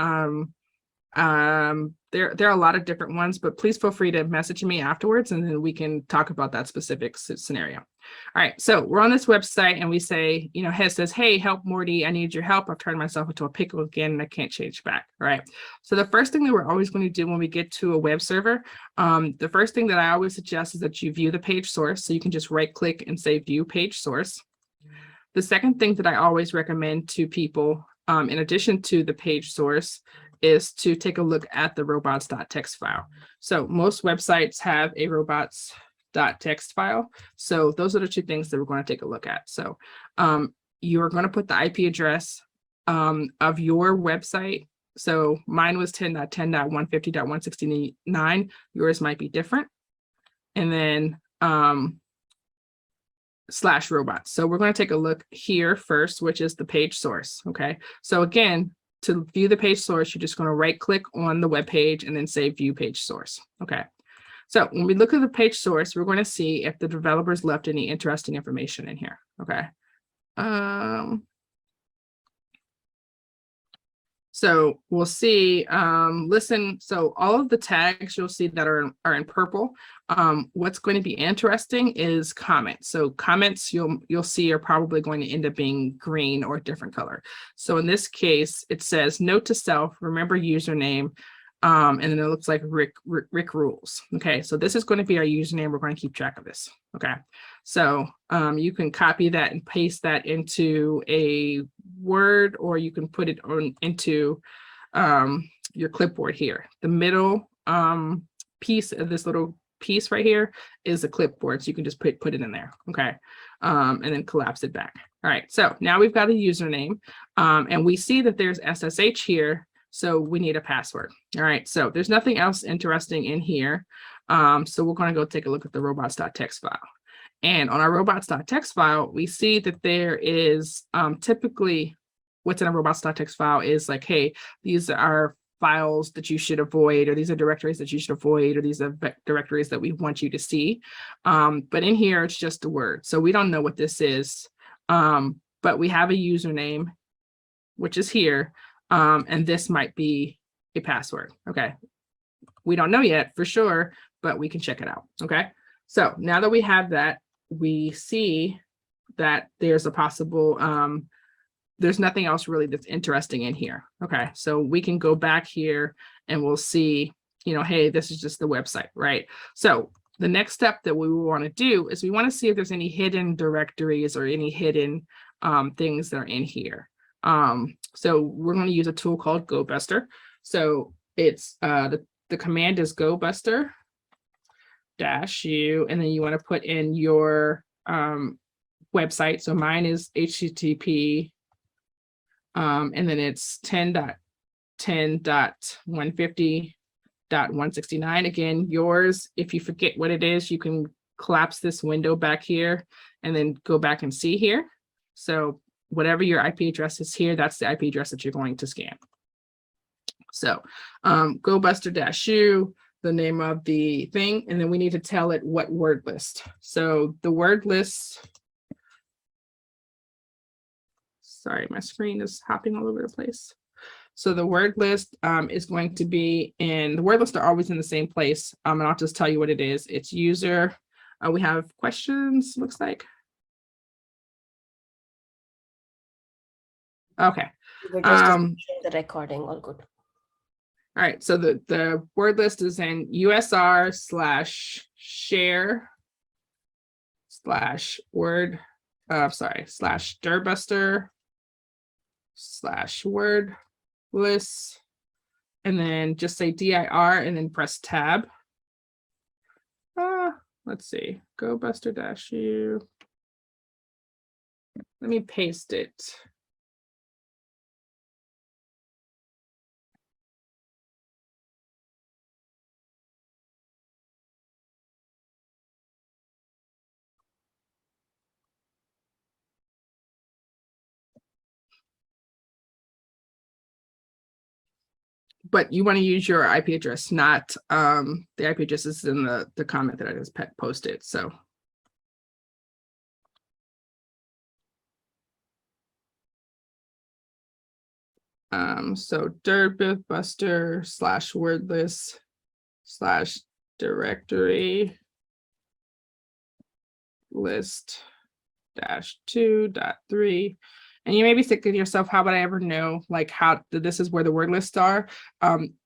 there are a lot of different ones, but please feel free to message me afterwards and then we can talk about that specific scenario. All right, so we're on this website and we say, you know, it says, hey, help Morty, I need your help. I've turned myself into a pickle again and I can't change back. All right, so the first thing that we're always going to do when we get to a web server, the first thing that I always suggest is that you view the page source. So you can just right click and say view page source. The second thing that I always recommend to people, in addition to the page source, is to take a look at the robots.txt file. So most websites have a robots.txt file. So those are the two things that we're going to take a look at. So you're going to put the IP address of your website. So mine was 10.10.150.169. Yours might be different. And then /robots. So we're going to take a look here first, which is the page source. Okay. So again, to view the page source, you're just going to right click on the web page and then say view page source. Okay. So when we look at the page source, we're going to see if the developers left any interesting information in here. Okay. So we'll see, listen, so all of the tags you'll see that are in purple. What's going to be interesting is comments. So comments you'll see are probably going to end up being green or a different color. So in this case, it says note to self, remember username, and then it looks like Rick rules. Okay, so this is going to be our username. We're going to keep track of this. Okay, so you can copy that and paste that into a Word, or you can put it into your clipboard here. The middle piece of this little piece right here is a clipboard, so you can just put it in there. Okay, and then collapse it back. All right, so now we've got a username, and we see that there's SSH here. So we need a password. All right, so there's nothing else interesting in here. So we're going to go take a look at the robots.txt file. And on our robots.txt file, we see that there is typically what's in a robots.txt file is like, hey, these are files that you should avoid, or these are directories that you should avoid, or these are directories that we want you to see. But in here, it's just a word. So we don't know what this is, but we have a username, which is here. And this might be a password. Okay. We don't know yet for sure, but we can check it out. Okay. So now that we have that, we see that there's a possible, there's nothing else really that's interesting in here. Okay. So we can go back here and we'll see, you know, hey, this is just the website, right? So the next step that we want to do is we want to see if there's any hidden directories or any hidden things that are in here. So we're going to use a tool called GoBuster. So it's the command is GoBuster -u, and then you want to put in your website. So mine is HTTP, and then it's 10.10.150.169. Again, yours, if you forget what it is, you can collapse this window back here and then go back and see here. So whatever your IP address is here, that's the IP address that you're going to scan. So GoBuster -u, the name of the thing, and then we need to tell it what word list. So the word list, sorry, my screen is hopping all over the place. So the word list is going to be in, the word lists are always in the same place, and I'll just tell you what it is. It's user, we have questions, looks like. Okay. We're just the recording, all good. All right, so the word list is in usr/share/word, /dirbuster/word list, and then just say dir and then press tab. Let's see, GoBuster -u. Let me paste it. But you want to use your IP address, not the IP address is in the comment that I just posted. So So dirtbuster / wordlist / directory list -2.3. And you may be thinking to yourself, how would I ever know like how this is where the word lists are?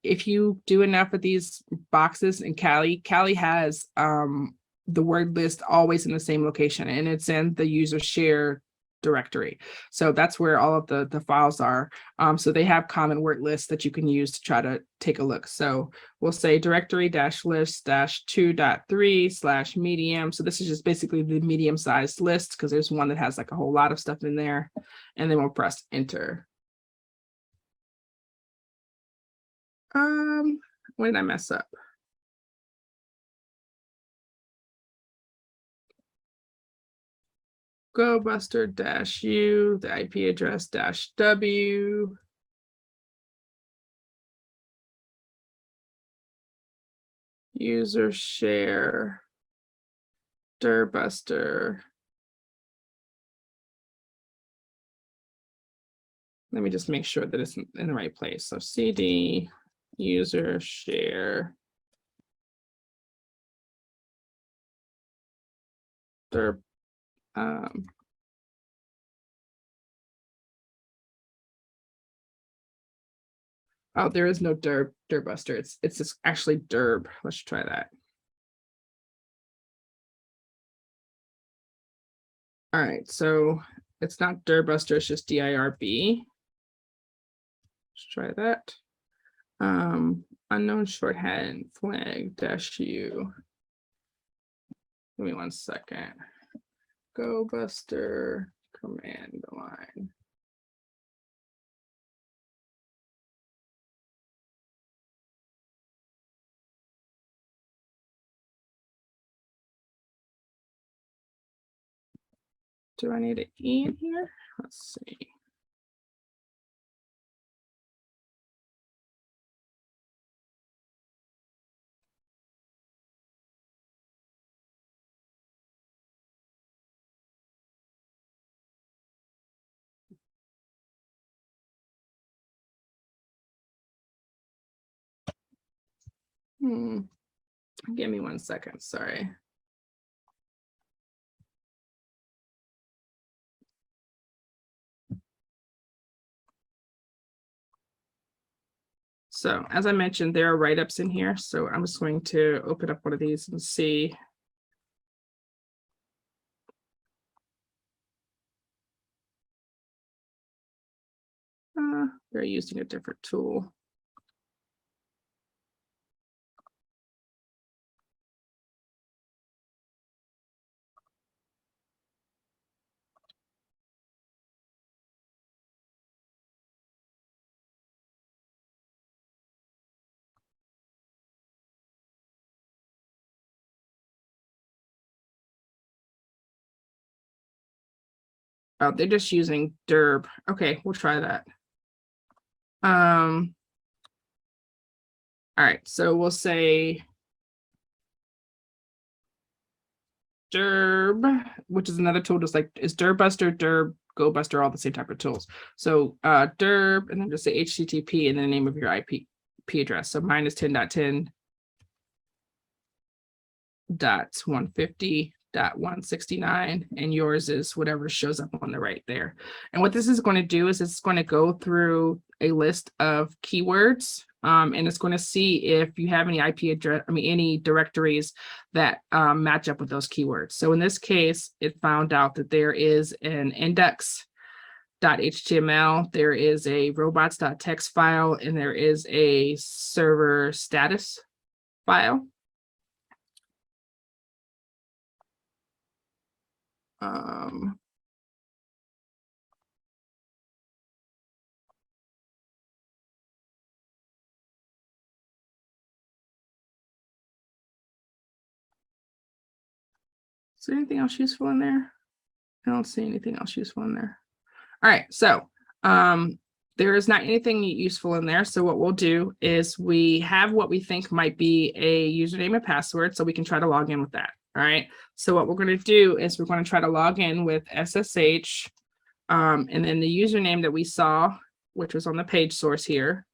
If you do enough of these boxes in Kali has the word list always in the same location, and it's in the user share directory. So that's where all of the files are. So they have common word lists that you can use to try to take a look. So we'll say directory -list -2.3 /medium. So this is just basically the medium sized list because there's one that has like a whole lot of stuff in there. And then we'll press enter. What did I mess up? GoBuster -u, the IP address -w. User share, dirbuster. Let me just make sure that it's in the right place. So CD, user share, dirb. Oh, there is no dirbuster. It's just actually dirb. Let's try that. All right, so it's not dirbuster, it's just dirb. Let's try that. Unknown shorthand flag -u. Give me 1 second. GoBuster command line. Do I need an E in here? Let's see. Give me 1 second, sorry. So as I mentioned, there are write-ups in here. So I'm just going to open up one of these and see. They're using a different tool. Oh, they're just using dirb. Okay, we'll try that. All right, so we'll say dirb, which is another tool, just like is dirbuster, dirb, GoBuster, all the same type of tools. So dirb, and then just say HTTP and then the name of your IP address. So mine is 10.10.150.169, and yours is whatever shows up on the right there. And what this is going to do is it's going to go through a list of keywords, and it's going to see if you have any IP address, any directories that match up with those keywords. So in this case, it found out that there is an index.html, there is a robots.txt file, and there is a server status file. Is there anything else useful in there? I don't see anything else useful in there. All right, so there is not anything useful in there. So what we'll do is we have what we think might be a username and password, so we can try to log in with that. All right, so what we're going to do is we're going to try to log in with SSH, and then the username that we saw which was on the page source here,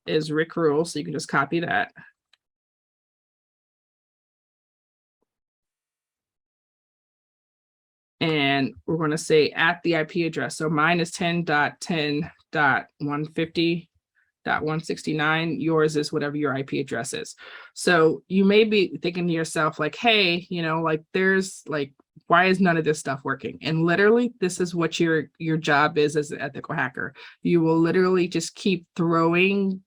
is Rick Rule. So you can just copy that. And we're going to say at the IP address. So mine is 10.10.150.169. Yours is whatever your IP address is. So you may be thinking to yourself like, hey, you know, like there's like, why is none of this stuff working? And literally, this is what your job is as an ethical hacker. You will literally just keep throwing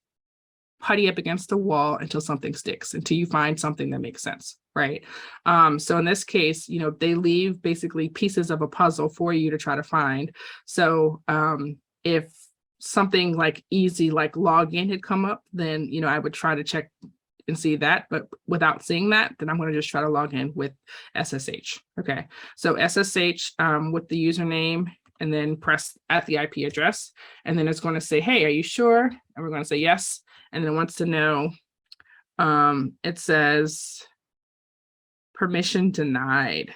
putty up against the wall until something sticks, until you find something that makes sense, right? So in this case, you know, they leave basically pieces of a puzzle for you to try to find. So if something like easy, like login had come up, then, you know, I would try to check and see that, but without seeing that, then I'm going to just try to log in with SSH. Okay, so SSH with the username, and then press at the IP address, and then it's going to say, hey, are you sure? And we're going to say yes, and then it wants to know, it says permission denied.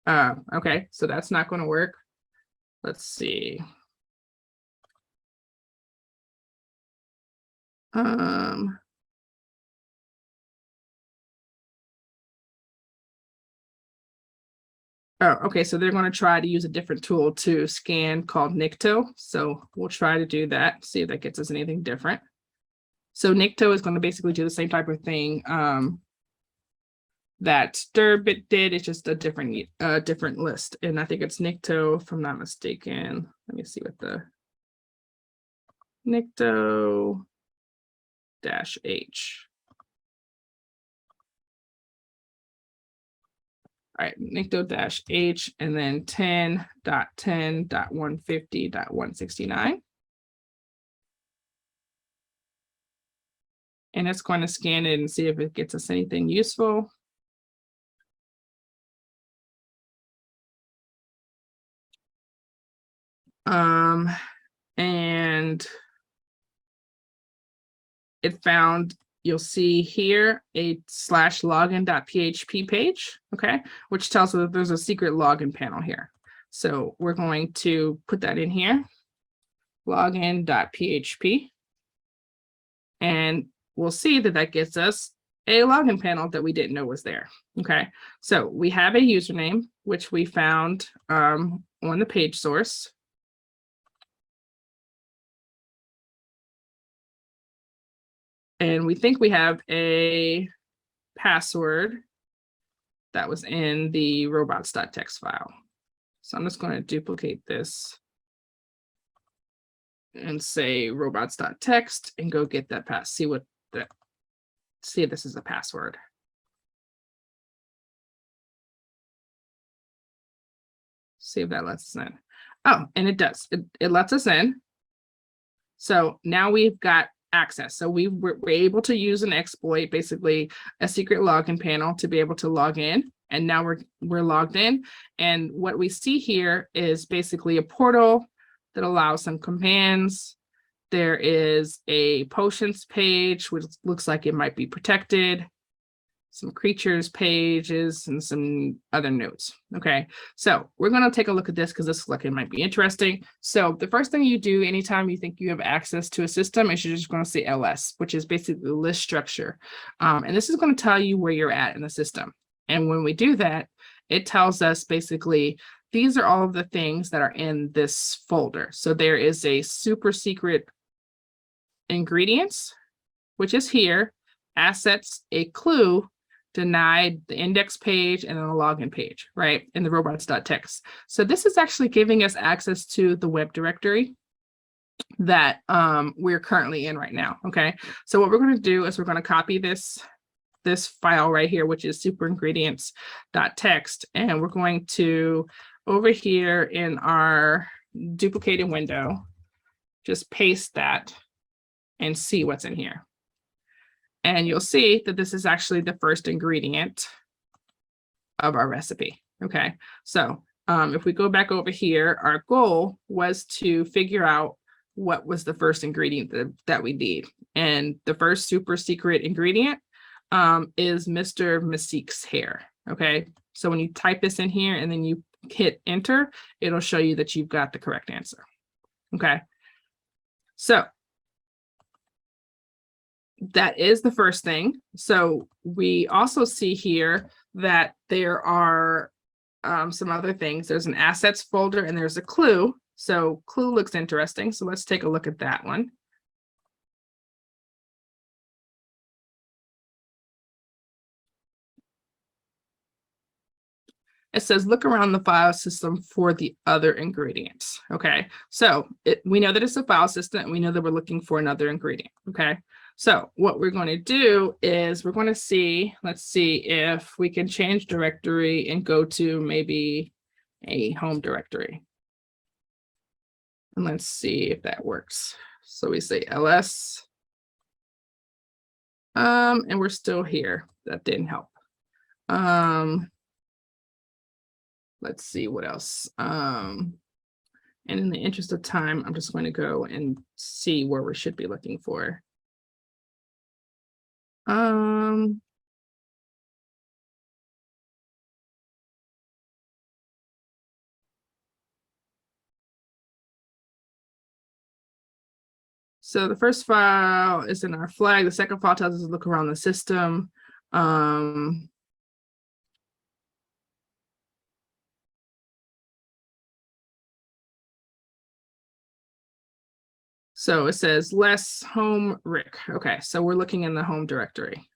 Okay, so that's not going to work. Let's see. Oh, okay, so they're going to try to use a different tool to scan called Nikto. So we'll try to do that, see if that gets us anything different. So Nikto is going to basically do the same type of thing that Sturbit did. It's just a different list. And I think it's Nikto, if I'm not mistaken. Let me see what the Nikto-H. All right, Nikto-H, and then 10.10.150.169. And it's going to scan it and see if it gets us anything useful. And it found, you'll see here, a /login.php page, okay, which tells us that there's a secret login panel here. So we're going to put that in here, login.php, and we'll see that that gets us a login panel that we didn't know was there, okay? So we have a username, which we found on the page source. And we think we have a password that was in the robots.txt file. So I'm just going to duplicate this and say robots.txt and go get that see if this is a password. See if that lets us in. Oh, and it does. It lets us in. So now we've got access. So we're able to use an exploit, basically a secret login panel, to be able to log in. And now we're logged in. And what we see here is basically a portal that allows some commands. There is a potions page, which looks like it might be protected, some creatures pages, and some other notes. Okay, so we're going to take a look at this because this looks like it might be interesting. So the first thing you do anytime you think you have access to a system is you're just going to say ls, which is basically the list structure. And this is going to tell you where you're at in the system. And when we do that, it tells us basically these are all of the things that are in this folder. So there is a super secret ingredients, which is here, assets, a clue, denied, the index page, and then a login page, right, in the robots.txt. So this is actually giving us access to the web directory that we're currently in right now, okay? So what we're going to do is we're going to copy this file right here, which is superingredients.txt, and we're going to, over here in our duplicated window, just paste that and see what's in here. And you'll see that this is actually the first ingredient of our recipe, okay? So if we go back over here, our goal was to figure out what was the first ingredient that we need. And the first super secret ingredient is Mr. Masik's hair, okay? So when you type this in here and then you hit enter, it'll show you that you've got the correct answer, okay? So that is the first thing. So we also see here that there are some other things. There's an assets folder and there's a clue. So clue looks interesting. So let's take a look at that one. It says, look around the file system for the other ingredients. Okay, so we know that it's a file system and we know that we're looking for another ingredient. Okay, so what we're going to do is we're going to see, let's see if we can change directory and go to maybe a home directory. And let's see if that works. So we say ls. And we're still here. That didn't help. Let's see what else. And in the interest of time, I'm just going to go and see where we should be looking for. So the first file is in our flag. The second file tells us to look around the system. So it says less home Rick. Okay, so we're looking in the home directory.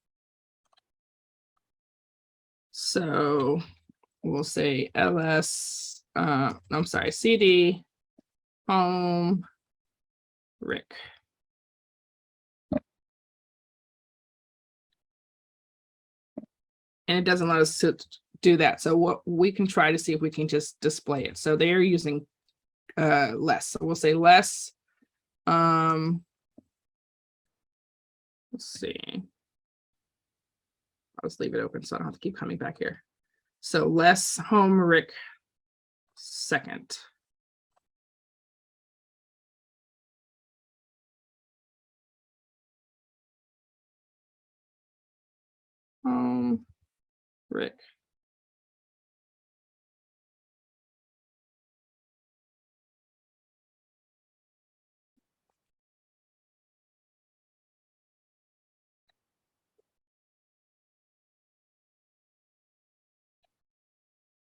So we'll say ls, I'm sorry, cd home Rick. And it doesn't let us to do that. So what we can try to see if we can just display it. So they're using less. So we'll say less. Let's see. I'll just leave it open so I don't have to keep coming back here. So less home Rick second. Home Rick.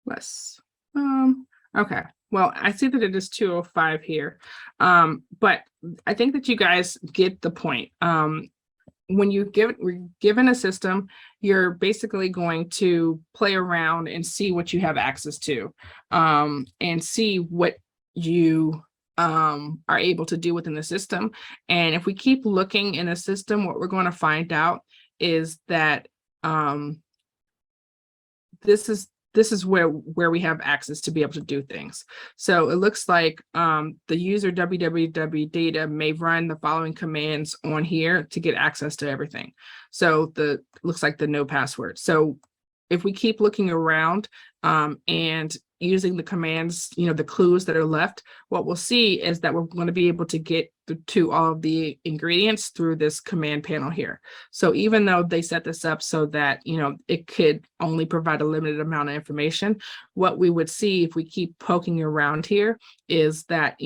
Less. Okay. Well, I see that it is 2:05 here. But I think that you guys get the point. When we're given a system, you're basically going to play around and see what you have access to, and see what you are able to do within the system. And if we keep looking in the system, what we're going to find out is that this is where we have access to be able to do things. So it looks like the user www data may run the following commands on here to get access to everything. So looks like the no password. So if we keep looking around and using the commands, the clues that are left, what we'll see is that we're going to be able to get to all of the ingredients through this command panel here. So even though they set this up so that, it could only provide a limited amount of information, what we would see if we keep poking around here is that,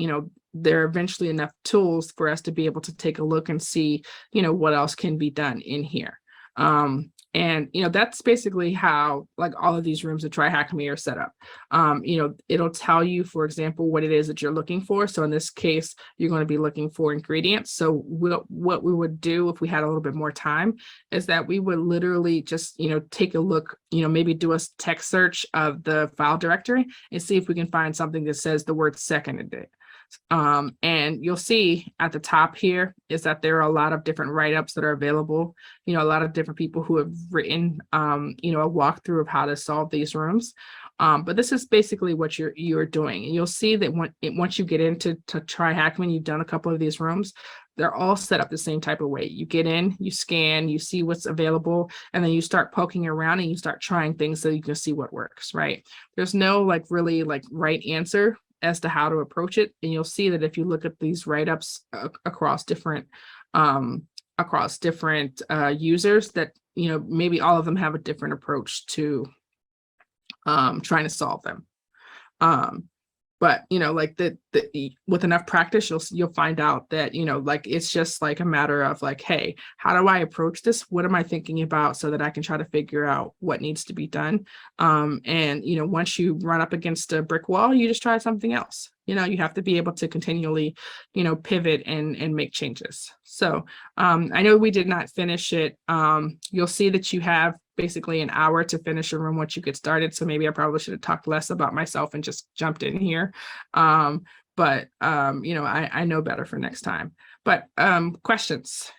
there are eventually enough tools for us to be able to take a look and see, what else can be done in here. And that's basically how like all of these rooms at TryHackMe are set up. It'll tell you, for example, what it is that you're looking for. So in this case, you're going to be looking for ingredients. So what we would do if we had a little bit more time is that we would literally just take a look, maybe do a text search of the file directory and see if we can find something that says the word second in it. And you'll see at the top here is that there are a lot of different write-ups that are available, a lot of different people who have written, a walkthrough of how to solve these rooms. But this is basically what you're doing. And you'll see that once you get into TryHackMe, you've done a couple of these rooms, they're all set up the same type of way. You get in, you scan, you see what's available, and then you start poking around and you start trying things so you can see what works, right? There's no really right answer as to how to approach it. And you'll see that if you look at these write-ups across different users, that maybe all of them have a different approach to trying to solve them. but like with enough practice, you'll find out that like it's just like a matter of like, hey, how do I approach this? What am I thinking about, so that I can try to figure out what needs to be done. And once you run up against a brick wall, you just try something else. You have to be able to continually pivot and make changes. So I know we did not finish it. You'll see that you have basically an hour to finish a room once you get started. So maybe I probably should have talked less about myself and just jumped in here. But I know better for next time. But questions?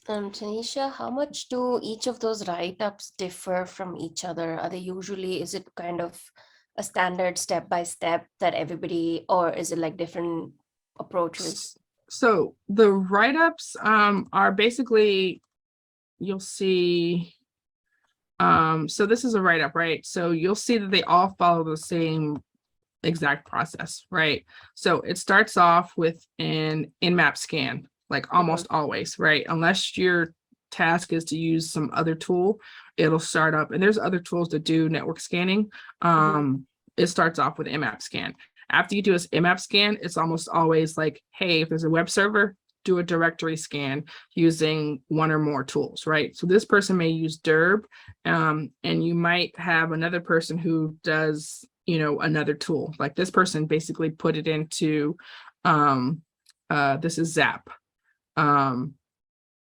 Tanisha, how much do each of those write-ups differ from each other? Are they usually, is it kind of a standard step by step that everybody, or is it like different approaches? So the write-ups are basically, you'll see, so this is a write-up, right? So you'll see that they all follow the same exact process, right? So it starts off with an in-map scan, like almost always, right? Unless your task is to use some other tool, it'll start up, and there's other tools that do network scanning. It starts off with in-map scan. After you do this in-map scan, it's almost always like, hey, if there's a web server, do a directory scan using one or more tools, right? So this person may use DERB, and you might have another person who does another tool. Like this person basically put it into this is Zap,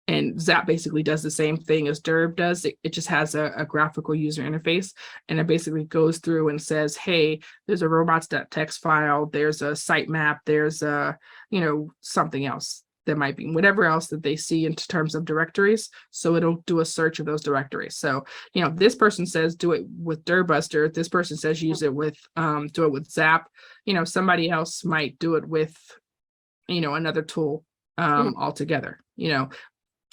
and Zap basically does the same thing as DERB does. It just has a graphical user interface, and it basically goes through and says, hey, there's a robots.txt file, there's a sitemap, there's a something else that might be whatever else that they see in terms of directories. So it'll do a search of those directories. So, this person says, do it with Dirbuster. This person says, use it with, do it with Zap. Somebody else might do it with, another tool altogether.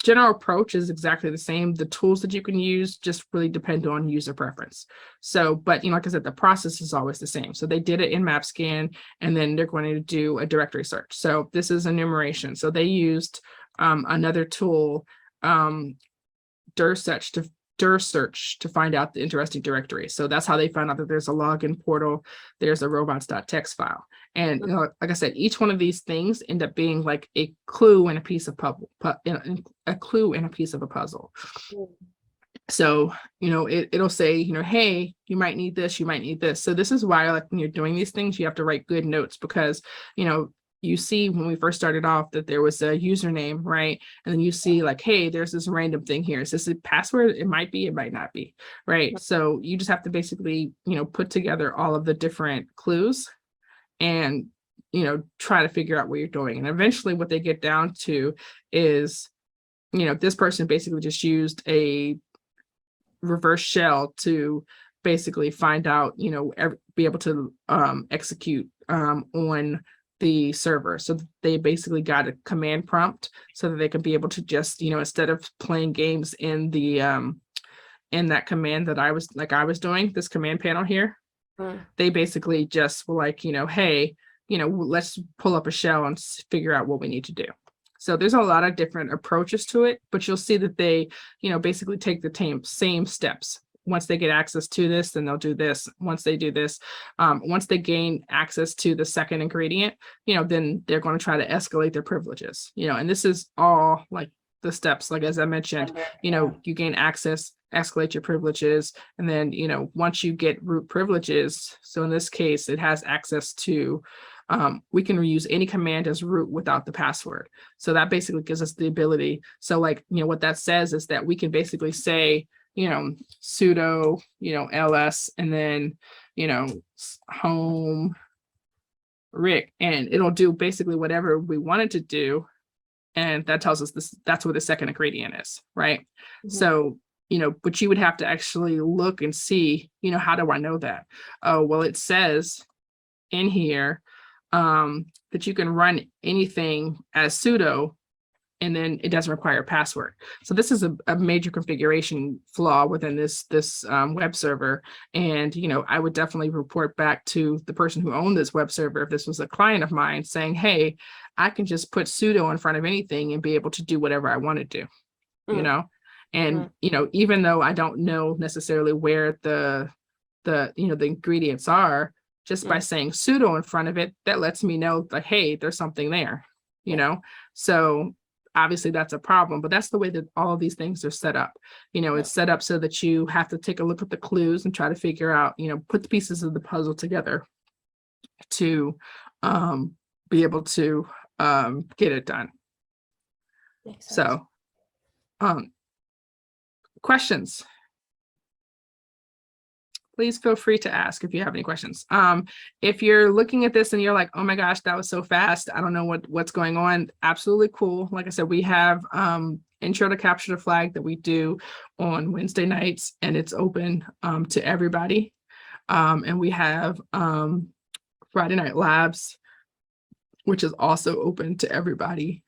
General approach is exactly the same. The tools that you can use just really depend on user preference. So, but like I said, the process is always the same. So they did it in map scan, and then they're going to do a directory search. So this is enumeration. So they used another tool, search to find out the interesting directory. So that's how they found out that there's a login portal, there's a robots.txt file. And like I said, each one of these things end up being like a clue in a piece of a clue in a piece of a puzzle. So, it'll say, hey, you might need this, you might need this. So this is why, like, when you're doing these things, you have to write good notes, because, you see when we first started off that there was a username, right? And then you see like, hey, there's this random thing here. Is this a password? It might be, it might not be, right? So you just have to basically, put together all of the different clues and, try to figure out what you're doing. And eventually what they get down to is, this person basically just used a reverse shell to basically find out, be able to execute on the server. So they basically got a command prompt so that they can be able to just, instead of playing games in the in that command that I was doing, this command panel here, they basically just were like, hey, let's pull up a shell and figure out what we need to do. So there's a lot of different approaches to it, but you'll see that they, basically take the same steps. Once they get access to this, then they'll do this. Once they do this, once they gain access to the second ingredient, then they're going to try to escalate their privileges, and this is all like the steps, like, as I mentioned, you gain access, escalate your privileges, and then, once you get root privileges, so in this case, it has access to, we can reuse any command as root without the password. So that basically gives us the ability. So like, what that says is that we can basically say, sudo, ls, and then, home Rick, and it'll do basically whatever we want it to do. And that tells us that's where the second ingredient is, right? So, but you would have to actually look and see, how do I know that? Oh, well, it says in here that you can run anything as sudo and then it doesn't require a password. So this is a major configuration flaw within this web server. And, you know, I would definitely report back to the person who owned this web server if this was a client of mine, saying, hey, I can just put sudo in front of anything and be able to do whatever I want to do, you know? And, you know, even though I don't know necessarily where the ingredients are, just by saying sudo in front of it, that lets me know that, hey, there's something there, you know? So obviously that's a problem, but that's the way that all of these things are set up. You know, it's set up so that you have to take a look at the clues and try to figure out, you know, put the pieces of the puzzle together to be able to get it done. So, questions? Please feel free to ask if you have any questions. If you're looking at this and you're like, oh my gosh, that was so fast, I don't know what's going on, absolutely cool. Like I said, we have intro to capture the flag that we do on Wednesday nights, and it's open to everybody. And we have Friday Night Labs, which is also open to everybody.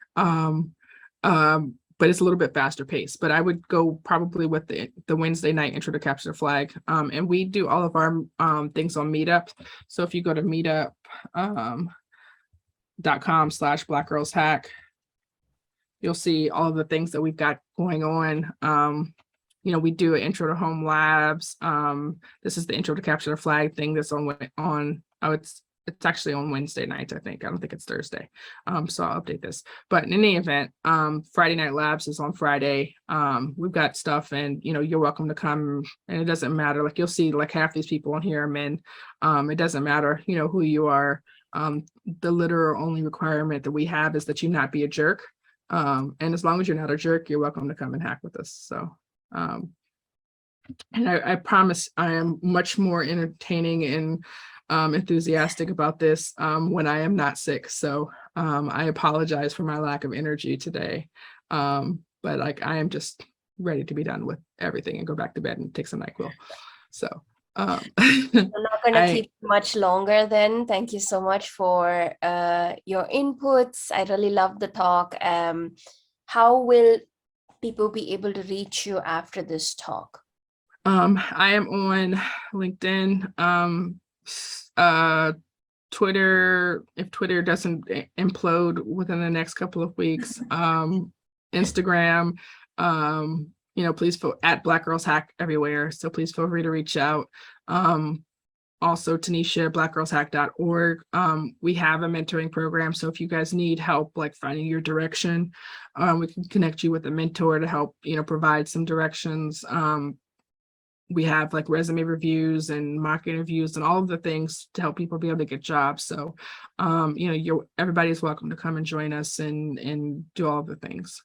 But it's a little bit faster paced, but I would go probably with the Wednesday night intro to capture the flag. And we do all of our things on Meetup. So if you go to meetup.com/BlackGirlsHack, you'll see all of the things that we've got going on. You know, we do an intro to home labs. This is the intro to capture the flag thing that's it's actually on Wednesday night, I think. I don't think it's Thursday. So I'll update this. But in any event, Friday Night Labs is on Friday. We've got stuff, and, you know, you're welcome to come, and it doesn't matter. Like, you'll see like half these people on here are men. It doesn't matter, you know, who you are. The literal only requirement that we have is that you not be a jerk. And as long as you're not a jerk, you're welcome to come and hack with us. So, and I promise I am much more entertaining and enthusiastic about this when I am not sick. So I apologize for my lack of energy today. But like, I am just ready to be done with everything and go back to bed and take some NyQuil. So I'm not going to keep much longer then. Thank you so much for your inputs. I really love the talk. How will people be able to reach you after this talk? I am on LinkedIn, Twitter, if Twitter doesn't implode within the next couple of weeks, Instagram, you know, please feel at BlackGirlsHack everywhere. So please feel free to reach out. Also, Tennisha, BlackGirlsHack.org. We have a mentoring program. So if you guys need help, like finding your direction, we can connect you with a mentor to help, you know, provide some directions. We have like resume reviews and mock interviews and all of the things to help people be able to get jobs. So, you know, everybody's welcome to come and join us and do all of the things.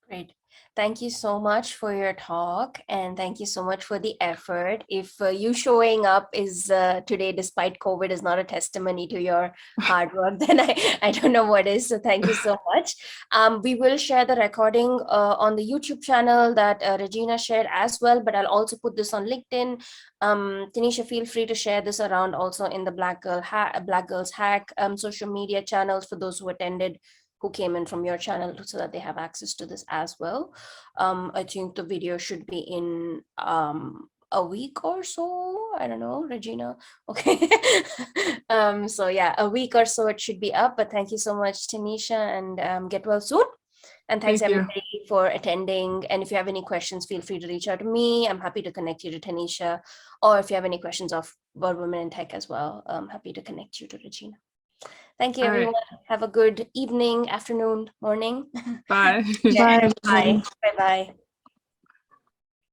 Great. Thank you so much for your talk, and thank you so much for the effort. If you showing up is today despite COVID is not a testimony to your hard work, then I don't know what is. So thank you so much. We will share the recording on the YouTube channel that Regina shared as well, but I'll also put this on LinkedIn. Tennisha, feel free to share this around also in the BlackGirlsHack social media channels for those who attended, who came in from your channel, so that they have access to this as well. I think the video should be in a week or so. I don't know, Regina. Okay. So yeah, a week or so it should be up. But thank you so much, Tennisha, and get well soon. And thanks everybody for attending. And if you have any questions, feel free to reach out to me. I'm happy to connect you to Tennisha. Or if you have any questions about women in tech as well, I'm happy to connect you to Regina. Thank you, everyone. Right. Have a good evening, afternoon, morning. Bye. Yeah. Bye. Bye. Bye.